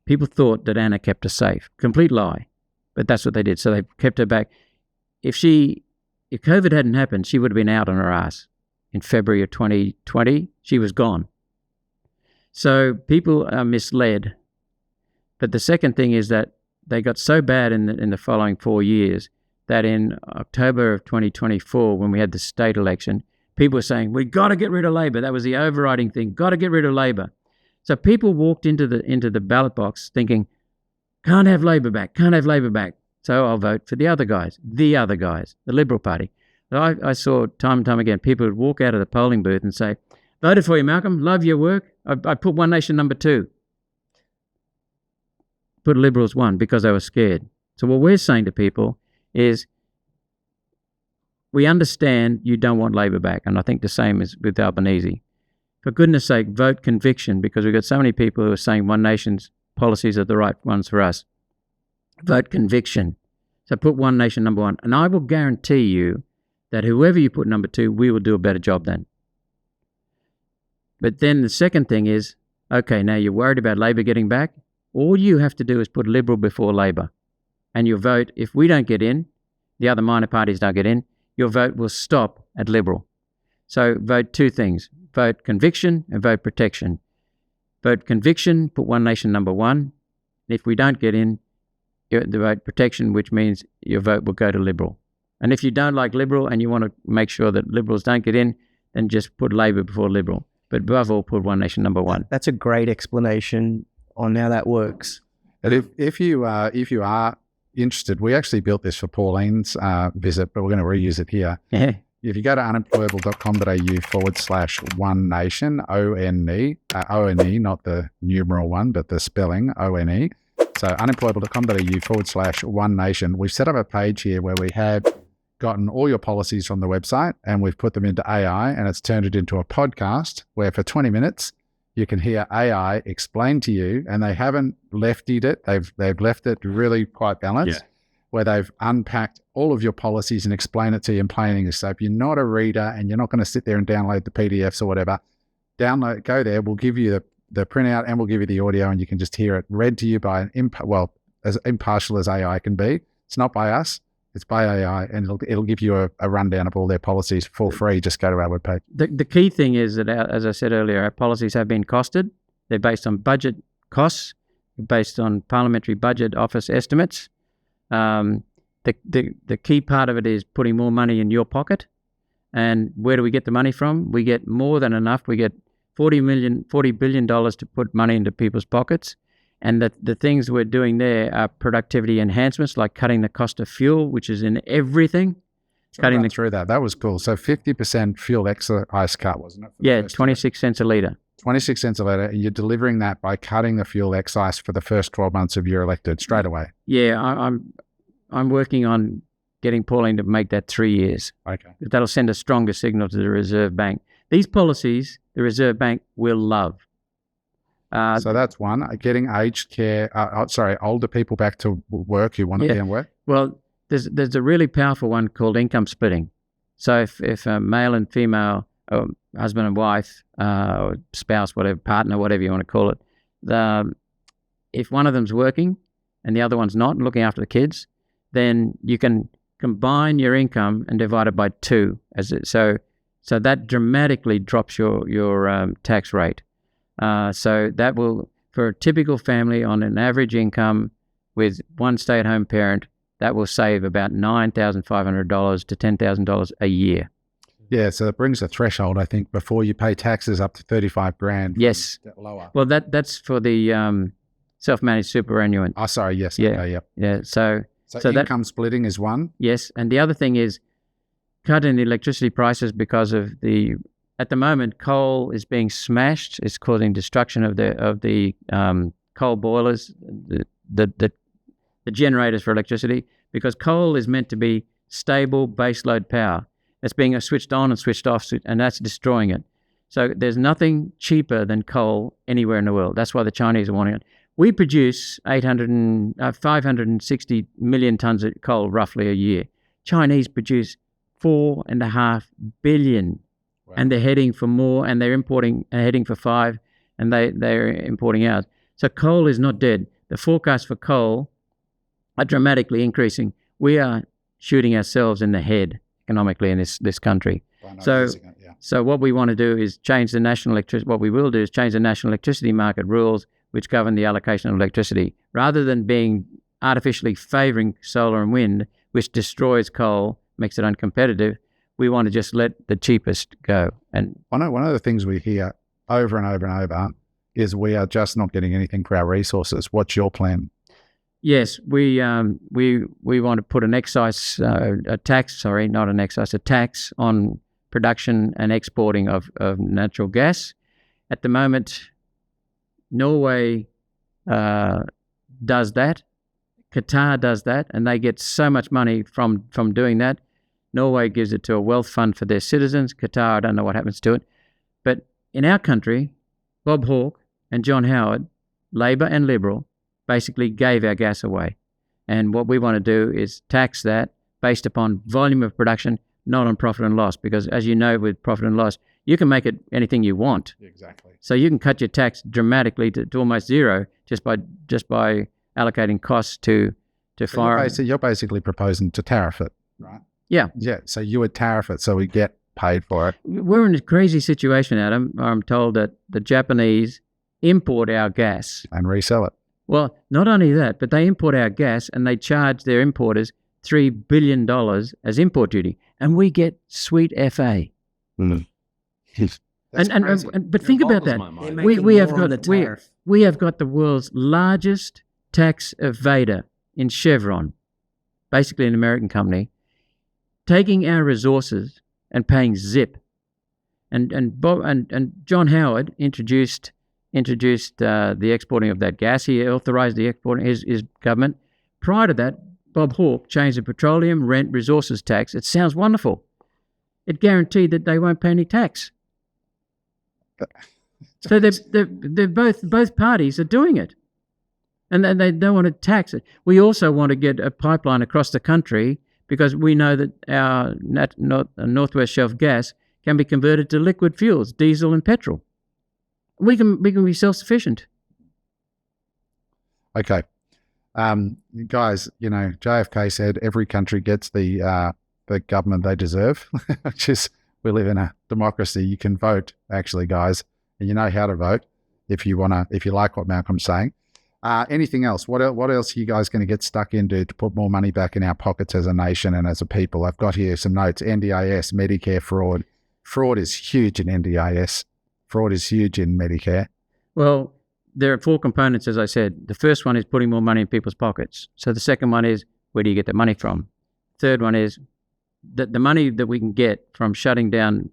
people thought that Anna kept us safe. Complete lie. But that's what they did. So they kept her back. If COVID hadn't happened, she would have been out on her ass. In February of 2020, she was gone. So people are misled. But the second thing is that they got so bad in the following 4 years that in October of 2024, when we had the state election, people were saying, we got to get rid of Labor. That was the overriding thing. Got to get rid of Labor. So people walked into the ballot box thinking, can't have Labor back, can't have Labor back. So I'll vote for the other guys, the Liberal Party. So I saw time and time again, people would walk out of the polling booth and say, voted for you, Malcolm, love your work. I put One Nation number 2. Put Liberals 1 because they were scared. So what we're saying to people is, we understand you don't want Labor back, and I think the same is with Albanese. For goodness sake, vote conviction, because we've got so many people who are saying One Nation's policies are the right ones for us. Vote conviction. So put One Nation number 1. And I will guarantee you that whoever you put number 2, we will do a better job then. But then the second thing is, okay, now you're worried about Labor getting back. All you have to do is put Liberal before Labor. And your vote, if we don't get in, the other minor parties don't get in, your vote will stop at Liberal. So vote 2 things. Vote conviction and vote protection. vote conviction, put One Nation number 1. If we don't get in, the vote protection, which means your vote will go to Liberal. And if you don't like Liberal and you want to make sure that Liberals don't get in, then just put Labor before Liberal. But above all, put One Nation number 1. That's a great explanation on how that works. And if you are interested, we actually built this for Pauline's visit, but we're going to reuse it here. Yeah. If you go to unemployable.com.au/One Nation, O-N-E, O-N-E, not the numeral one, but the spelling, O-N-E. So unemployable.com.au/One Nation. We've set up a page here where we have gotten all your policies from the website and we've put them into AI, and it's turned it into a podcast where for 20 minutes you can hear AI explain to you, and they haven't leftied it. They've left it really quite balanced, where they've unpacked all of your policies and explain it to you in plain English. So if you're not a reader and you're not going to sit there and download the PDFs or whatever, go there. We'll give you the printout and we'll give you the audio, and you can just hear it read to you by as impartial as AI can be. It's not by us. It's by AI, and it'll give you a rundown of all their policies for free. Just go to our webpage. The key thing is that, as I said earlier, our policies have been costed. They're based on budget costs, based on Parliamentary Budget Office estimates. The key part of it is putting more money in your pocket. And where do we get the money from? We get more than enough. We get $40 billion to put money into people's pockets. And the things we're doing there are productivity enhancements, like cutting the cost of fuel, which is in everything. Through that. That was cool. So 50% fuel excise cut, wasn't it? Yeah, 26 cents a litre. 26 cents a litre. And you're delivering that by cutting the fuel excise for the first 12 months of your elected straight away. Yeah, I'm working on getting Pauline to make that 3 years. Okay. That'll send a stronger signal to the Reserve Bank. These policies, the Reserve Bank will love. So that's one. Getting older people back to work who want to be in work. Well, there's a really powerful one called income splitting. So if a male and female, or husband and wife, or spouse, whatever, partner, whatever you want to call it, if one of them's working and the other one's not, looking after the kids, then you can combine your income and divide it by 2. So that dramatically drops your tax rate. So that will, for a typical family on an average income with one stay-at-home parent, that will save about $9,500 to $10,000 a year. Yeah, so it brings a threshold, I think, before you pay taxes up to $35,000. Yes. Lower. Well, that's for the self-managed superannuation. Oh, sorry. Yes. Yeah. Okay, yep. Yeah. So income splitting is one. Yes, and the other thing is cutting the electricity prices because of at the moment, coal is being smashed. It's causing destruction of the coal boilers, the generators for electricity, because coal is meant to be stable baseload power. It's being switched on and switched off, and that's destroying it. So there's nothing cheaper than coal anywhere in the world. That's why the Chinese are wanting it. We produce 560 million tons of coal roughly a year. Chinese produce 4.5 billion. Wow. And they're heading for more, and they're heading for 5, and they're importing out. So coal is not dead. The forecasts for coal are dramatically increasing. We are shooting ourselves in the head economically in this country. So what we want to do is change the national electricity. What we will do is change the national electricity market rules, which govern the allocation of electricity, rather than being artificially favouring solar and wind, which destroys coal, makes it uncompetitive. We want to just let the cheapest go. And one of the things we hear over and over and over is we are just not getting anything for our resources. What's your plan? Yes, we want to put a tax on production and exporting of natural gas. At the moment, Norway does that. Qatar does that, and they get so much money from doing that. Norway gives it to a wealth fund for their citizens. Qatar, I don't know what happens to it. But in our country, Bob Hawke and John Howard, Labor and Liberal, basically gave our gas away. And what we want to do is tax that based upon volume of production, not on profit and loss. Because as you know, with profit and loss, you can make it anything you want. Exactly. So you can cut your tax dramatically to almost zero just by allocating costs to foreign. So you're basically proposing to tariff it, right? Yeah. Yeah. So you would tariff it so we get paid for it. We're in a crazy situation, Adam. I'm told that the Japanese import our gas. And resell it. Well, not only that, but they import our gas and they charge their importers $3 billion as import duty. And we get sweet FA. Mm. But think about that. We have got the world's largest tax evader in Chevron, basically an American company, taking our resources and paying zip. And John Howard introduced the exporting of that gas. He authorized the exporting, his government. Prior to that, Bob Hawke changed the petroleum rent resources tax. It sounds wonderful. It guaranteed that they won't pay any tax. So they're both parties are doing it, and they don't want to tax it. We also want to get a pipeline across the country because we know that our Northwest Shelf gas can be converted to liquid fuels, diesel and petrol. We can be self-sufficient. Okay, guys. JFK said every country gets the government they deserve, which is, we live in a democracy. You can vote, actually, guys, and you know how to vote if you like what Malcolm's saying. Anything else? What else are you guys going to get stuck into to put more money back in our pockets as a nation and as a people? I've got here some notes. NDIS, Medicare fraud. Fraud is huge in NDIS. Fraud is huge in Medicare. Well, there are 4 components, as I said. The first one is putting more money in people's pockets. So the second one is, where do you get the money from? Third one is, the money that we can get from shutting down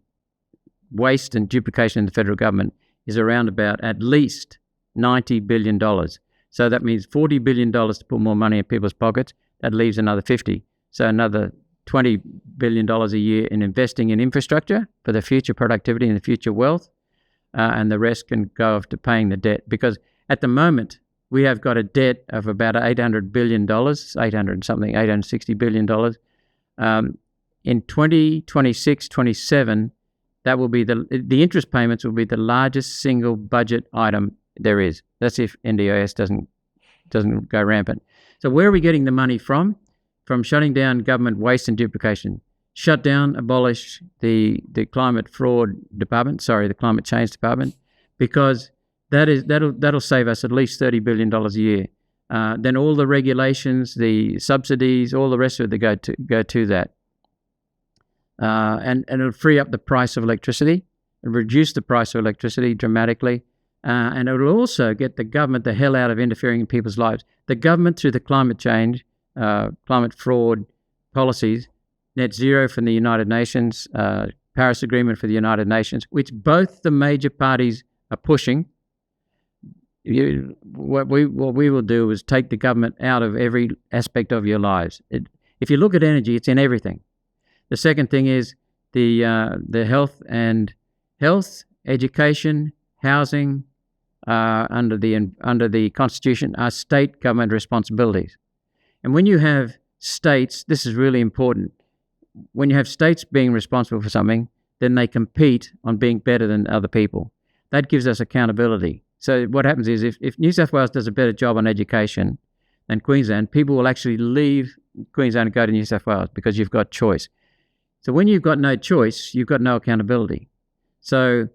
waste and duplication in the federal government is around about at least $90 billion. So that means $40 billion to put more money in people's pockets. That leaves another 50. So another $20 billion a year in investing in infrastructure for the future productivity and the future wealth. And the rest can go off to paying the debt. Because at the moment, we have got a debt of about $800 billion, $860 billion. In 2026, 27, that will be the interest payments will be the largest single budget item there is. That's if NDIS doesn't go rampant. So where are we getting the money from? From shutting down government waste and duplication. Shut down, abolish the climate fraud department, the climate change department, because that'll save us at least $30 billion a year. Then all the regulations, the subsidies, all the rest of it go to that. And it'll free up the price of electricity, and reduce the price of electricity dramatically, and it will also get the government the hell out of interfering in people's lives. The government, through the climate change, climate fraud policies, net zero from the United Nations, Paris Agreement for the United Nations, which both the major parties are pushing. What we will do is take the government out of every aspect of your lives. If you look at energy, it's in everything. The second thing is the health, education, housing under the Constitution are state government responsibilities. And when you have states, this is really important. When you have states being responsible for something, then they compete on being better than other people. That gives us accountability. So what happens is if New South Wales does a better job on education than Queensland, people will actually leave Queensland and go to New South Wales because you've got choice. So when you've got no choice, you've got no accountability. So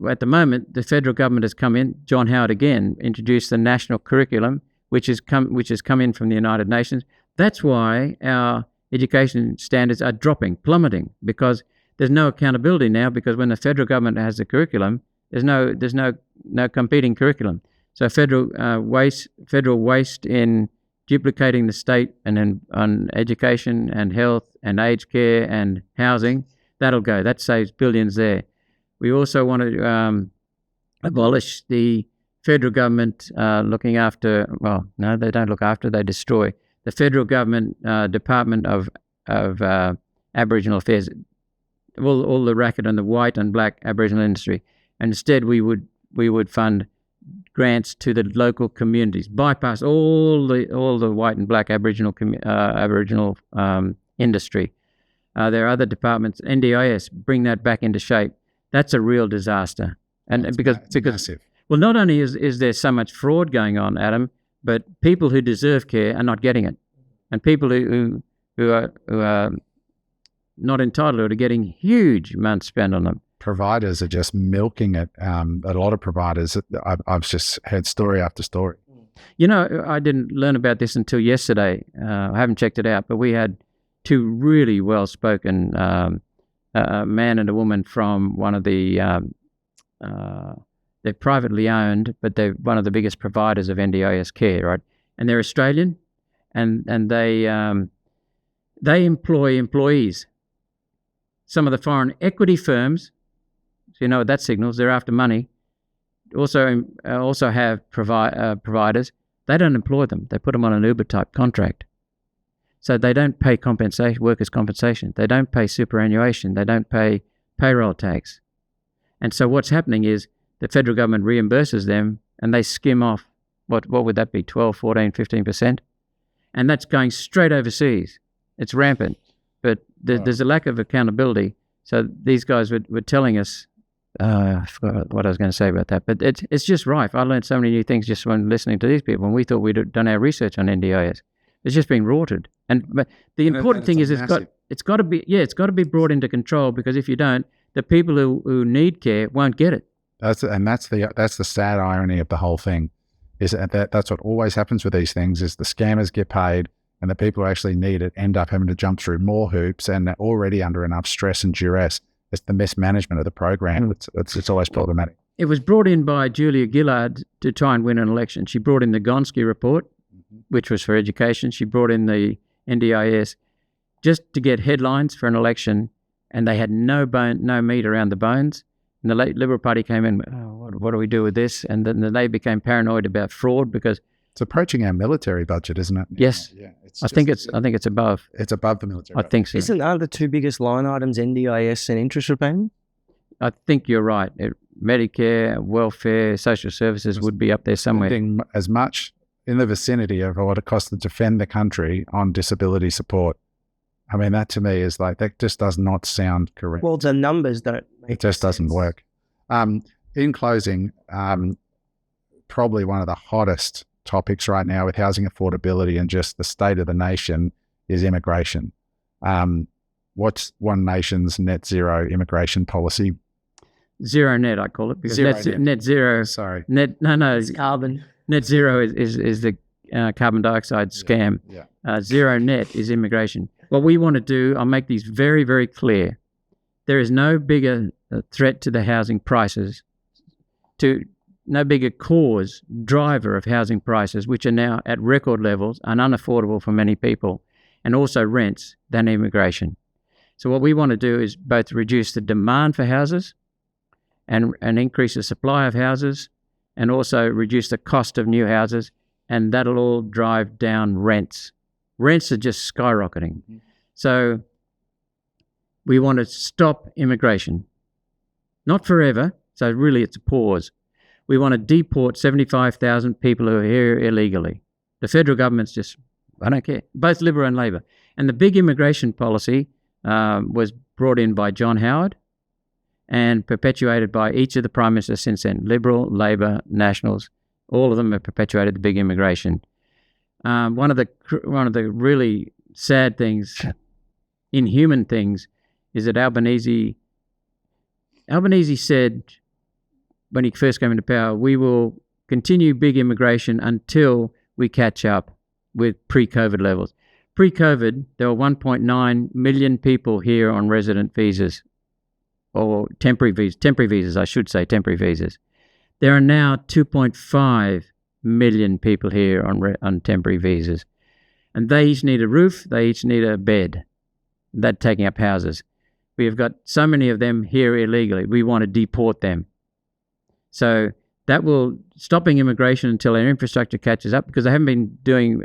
at the moment, the federal government has come in. John Howard again introduced the national curriculum, which has come in from the United Nations. That's why our education standards are plummeting, because there's no accountability now. Because when the federal government has the curriculum, there's no competing curriculum. So federal waste in duplicating the state and then on education and health and aged care and housing, that'll go. That saves billions there. We also want to abolish the federal government looking after, well, no, they don't look after, they destroy. The federal government Department of Aboriginal Affairs, all the racket on the white and black Aboriginal industry. And instead we would fund grants to the local communities, bypass all the white and black Aboriginal industry. There are other departments. NDIS, bring that back into shape. That's a real disaster. And because massive. Well, not only is there so much fraud going on, Adam, but people who deserve care are not getting it, and people who are not entitled to it are getting huge amounts spent on them. providers are just milking it. A lot of providers, I've just heard story after story. You know, I didn't learn about this until yesterday. I haven't checked it out, but we had two really well-spoken, a man and a woman from one of the, they're privately owned, but they're one of the biggest providers of NDIS care, right? And they're Australian, and they employ employees. Some of the foreign equity firms, so you know what that signals, they're after money, also have providers. They don't employ them. They put them on an Uber-type contract. So they don't pay workers' compensation. They don't pay superannuation. They don't pay payroll tax. And so what's happening is the federal government reimburses them, and they skim off, what would that be, 12, 14, 15%? And that's going straight overseas. It's rampant. But there's a lack of accountability. So these guys were telling us, I forgot what I was going to say about that, but it's just rife. I learned so many new things just when listening to these people, and we thought we'd done our research on NDIS. It's just being rorted. But the important thing is it's got to be brought into control, because if you don't, the people who need care won't get it. That's the sad irony of the whole thing, is that's what always happens with these things, is the scammers get paid, and the people who actually need it end up having to jump through more hoops, and they're already under enough stress and duress. It's the mismanagement of the program. It's always problematic. It was brought in by Julia Gillard to try and win an election. She brought in the Gonski report, which was for education. She brought in the NDIS just to get headlines for an election, and they had no meat around the bones. And the Liberal Party came in, what do we do with this? And then they became paranoid about fraud, because it's approaching our military budget, isn't it? Yes. Yeah. I think it's above. It's above the military budget. I think so. Isn't that the two biggest line items, NDIS and interest repayment? I think you're right. Medicare, welfare, social services would be up there somewhere. Spending as much in the vicinity of what it costs to defend the country on disability support. I mean, that to me is like, that just does not sound correct. Well, the numbers don't make It just sense. doesn't work. In closing, probably one of the hottest topics right now with housing affordability and just the state of the nation is immigration. What's One Nation's net zero immigration policy? Zero net, I call it, because net zero. Sorry. It's carbon. Net zero is the carbon dioxide scam. Yeah. Zero net is immigration. What we want to do, I'll make these very, very clear. There is no bigger threat to the housing prices, no bigger driver of housing prices, which are now at record levels and unaffordable for many people, and also rents, than immigration. So what we want to do is both reduce the demand for houses and increase the supply of houses, and also reduce the cost of new houses, and that'll all drive down rents. Rents are just skyrocketing. Mm-hmm. So we want to stop immigration. Not forever, so really it's a pause. We want to deport 75,000 people who are here illegally. The federal government's just, I don't care, both Liberal and Labor. And the big immigration policy was brought in by John Howard and perpetuated by each of the prime ministers since then. Liberal, Labor, Nationals, all of them have perpetuated the big immigration. One of the really sad things, inhuman things, is that Albanese said when he first came into power, we will continue big immigration until we catch up with pre-COVID levels. Pre-COVID, there were 1.9 million people here on resident visas, or temporary visas, I should say, temporary visas. There are now 2.5 million people here on temporary visas. And they each need a roof, they each need a bed. That's taking up houses. We have got so many of them here illegally. We want to deport them. So that will stopping immigration until our infrastructure catches up, because they haven't been doing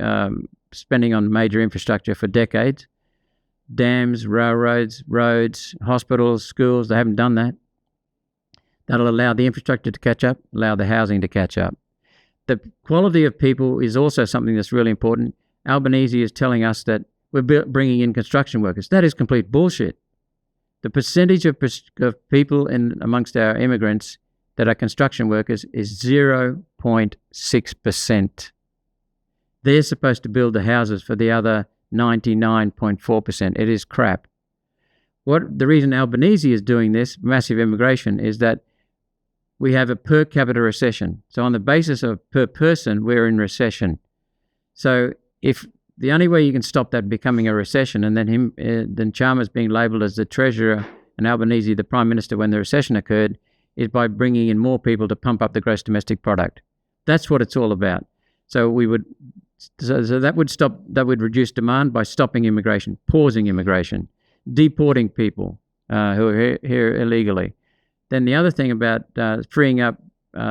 spending on major infrastructure for decades. Dams, railroads, roads, hospitals, schools, they haven't done that. That'll allow the infrastructure to catch up, allow the housing to catch up. The quality of people is also something that's really important. Albanese is telling us that we're bringing in construction workers. That is complete bullshit. The percentage of people amongst our immigrants that are construction workers is 0.6%. They're supposed to build the houses for the other 99.4%. It is crap. the reason Albanese is doing this massive immigration is that we have a per capita recession. So on the basis of per person, we're in recession. So if the only way you can stop that becoming a recession, and then then Chalmers being labelled as the treasurer and Albanese the prime minister when the recession occurred, is by bringing in more people to pump up the gross domestic product. That's what it's all about. So that would reduce demand by stopping immigration, pausing immigration, deporting people who are here illegally. Then the other thing about freeing up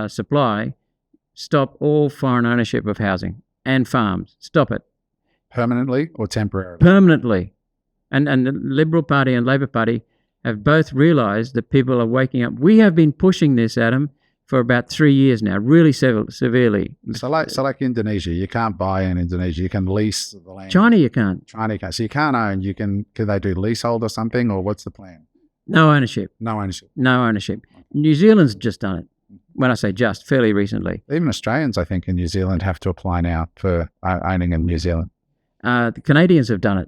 supply, stop all foreign ownership of housing and farms. Stop it. Permanently or temporarily? Permanently. And the Liberal Party and Labor Party have both realised that people are waking up. We have been pushing this, Adam, for about 3 years now, really severely. So like Indonesia, you can't buy in Indonesia. You can lease the land. China, you can't. China, you can't. So you can't own. Can they do leasehold or something, or what's the plan? No ownership. No ownership. No ownership. New Zealand's just done it. When I say just, fairly recently. Even Australians, I think, in New Zealand have to apply now for owning in New Zealand. The Canadians have done it.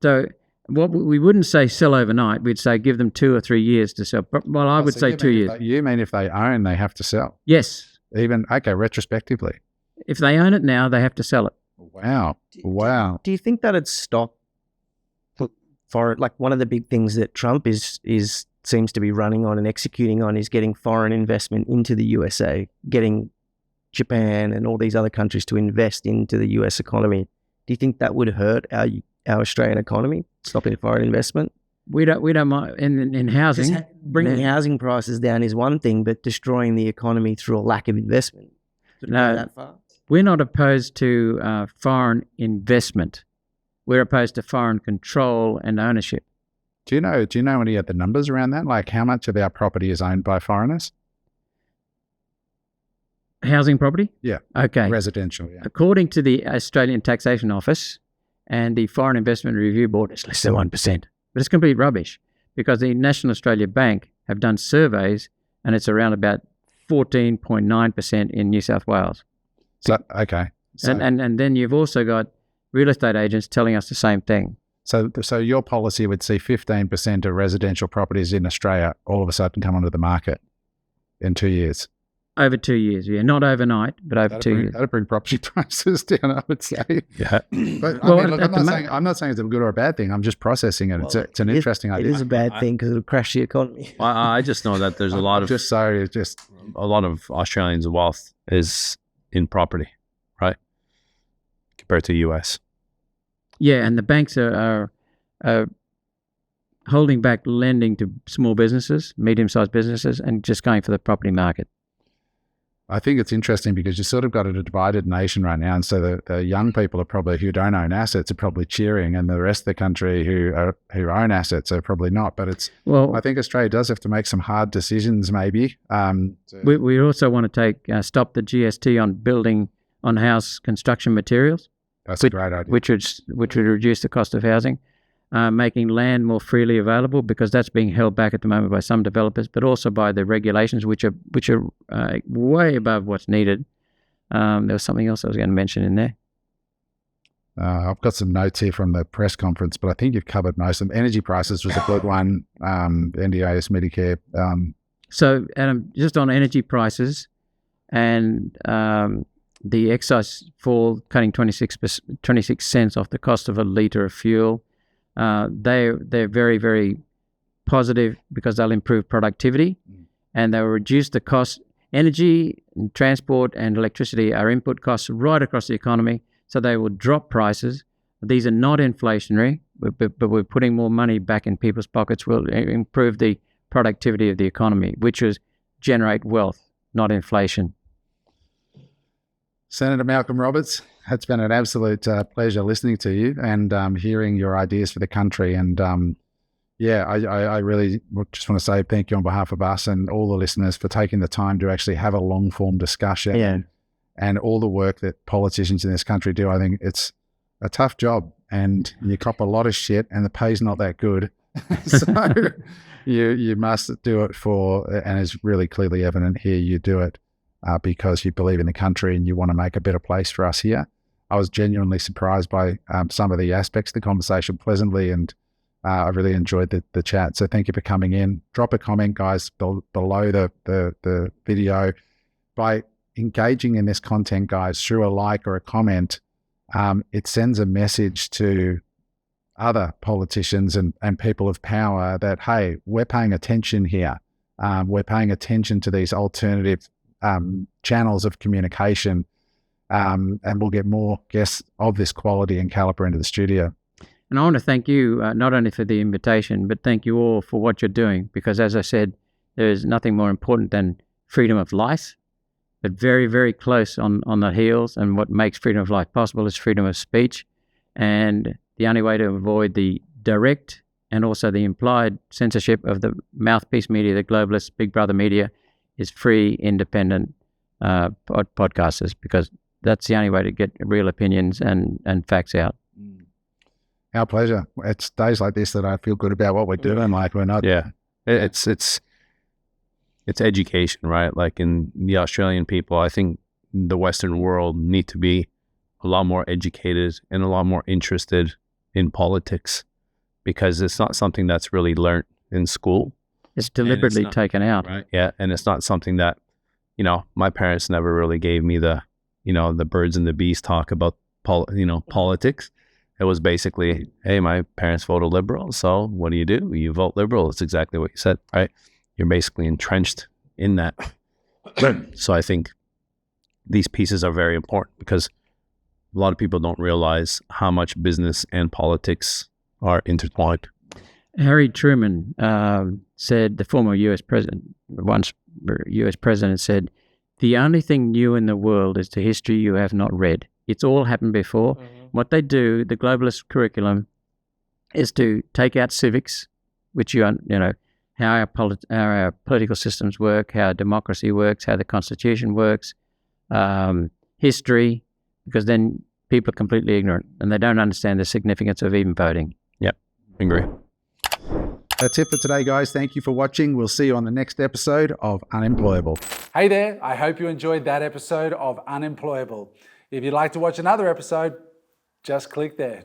So what we wouldn't say sell overnight. We'd say give them 2 or 3 years to sell. Well, I would say 2 years. You mean if they own, they have to sell? Yes. Even, okay, retrospectively. If they own it now, they have to sell it. Wow. Wow. Do you think that it'd stop for, like, one of the big things that Trump seems to be running on and executing on is getting foreign investment into the USA, getting Japan and all these other countries to invest into the US economy. Do you think that would hurt our Australian economy, stopping foreign investment? We don't mind in housing. Bringing housing prices down is one thing, but destroying the economy through a lack of investment. No, that far? We're not opposed to foreign investment. We're opposed to foreign control and ownership. Do you know any of the numbers around that? Like how much of our property is owned by foreigners? Housing property? Yeah. Okay. Residential, yeah. According to the Australian Taxation Office and the Foreign Investment Review Board, it's less than 1%. But it's complete rubbish because the National Australia Bank have done surveys and it's around about 14.9% in New South Wales. So, okay. So, and then you've also got real estate agents telling us the same thing. So your policy would see 15% of residential properties in Australia all of a sudden come onto the market in 2 years. Over 2 years, yeah. Not overnight, but over 2 years. That'd bring property prices down, I would say. Yeah. But I mean, look, I'm not saying it's a good or a bad thing. I'm just processing it. Well, it's an interesting idea. It is a bad thing because it'll crash the economy. I just know that there's a lot of a lot of Australians' wealth is in property, right? Compared to US. Yeah, and the banks are holding back lending to small businesses, medium-sized businesses, and just going for the property market. I think it's interesting because you sort of got a divided nation right now, and so the young people who don't own assets are probably cheering, and the rest of the country who own assets are probably not. But I think Australia does have to make some hard decisions, maybe. We also want to stop the GST on house construction materials. That's a great idea. Which would reduce the cost of housing. Making land more freely available because that's being held back at the moment by some developers, but also by the regulations which are way above what's needed. There was something else I was going to mention in there. I've got some notes here from the press conference, but I think you've covered most of them. Energy prices was a good one. NDIS, Medicare. So, Adam, just on energy prices and the excise fall, cutting 26 cents off the cost of a litre of fuel. They're very, very positive because they'll improve productivity and they'll reduce the cost. Energy, and transport and electricity are input costs right across the economy, so they will drop prices. These are not inflationary, but we're putting more money back in people's pockets. Will improve the productivity of the economy, which is generate wealth, not inflation. Senator Malcolm Roberts, it's been an absolute pleasure listening to you and hearing your ideas for the country. And I really just want to say thank you on behalf of us and all the listeners for taking the time to actually have a long form discussion. Yeah. And all the work that politicians in this country do. I think it's a tough job and you cop a lot of shit and the pay's not that good. So you must do it and it's really clearly evident here, you do it because you believe in the country and you want to make a better place for us here. I was genuinely surprised by some of the aspects of the conversation, pleasantly and I really enjoyed the chat. So thank you for coming in. Drop a comment, guys, below the video. By engaging in this content, guys, through a like or a comment, it sends a message to other politicians and people of power that, hey, we're paying attention here. We're paying attention to these alternative channels of communication, and we'll get more guests of this quality and caliber into the studio. And I want to thank you, not only for the invitation, but thank you all for what you're doing, because as I said, there's nothing more important than freedom of life, but very, very close on the heels. And what makes freedom of life possible is freedom of speech. And the only way to avoid the direct and also the implied censorship of the mouthpiece media, the globalist Big Brother media, is free, independent podcasters, because that's the only way to get real opinions and facts out. Our pleasure. It's days like this that I feel good about what we're doing. Like we're not. Yeah, it's education, right? Like in the Australian people, I think the Western world need to be a lot more educated and a lot more interested in politics, because it's not something that's really learned in school. It's deliberately taken out. Right. Yeah, and it's not something that, my parents never really gave me the birds and the bees talk about politics. It was basically, hey, my parents voted Liberal, so what do? You vote Liberal. It's exactly what you said, right? You're basically entrenched in that. So I think these pieces are very important, because a lot of people don't realize how much business and politics are intertwined. Harry Truman said, the former U.S. president, once U.S. president, said, "The only thing new in the world is the history you have not read. It's all happened before." Mm-hmm. What they do, the globalist curriculum, is to take out civics, which how our political systems work, how democracy works, how the Constitution works, history, because then people are completely ignorant and they don't understand the significance of even voting. Yep, agree. That's it for today, guys. Thank you for watching. We'll see you on the next episode of Unemployable. Hey there, I hope you enjoyed that episode of Unemployable. If you'd like to watch another episode, just click there.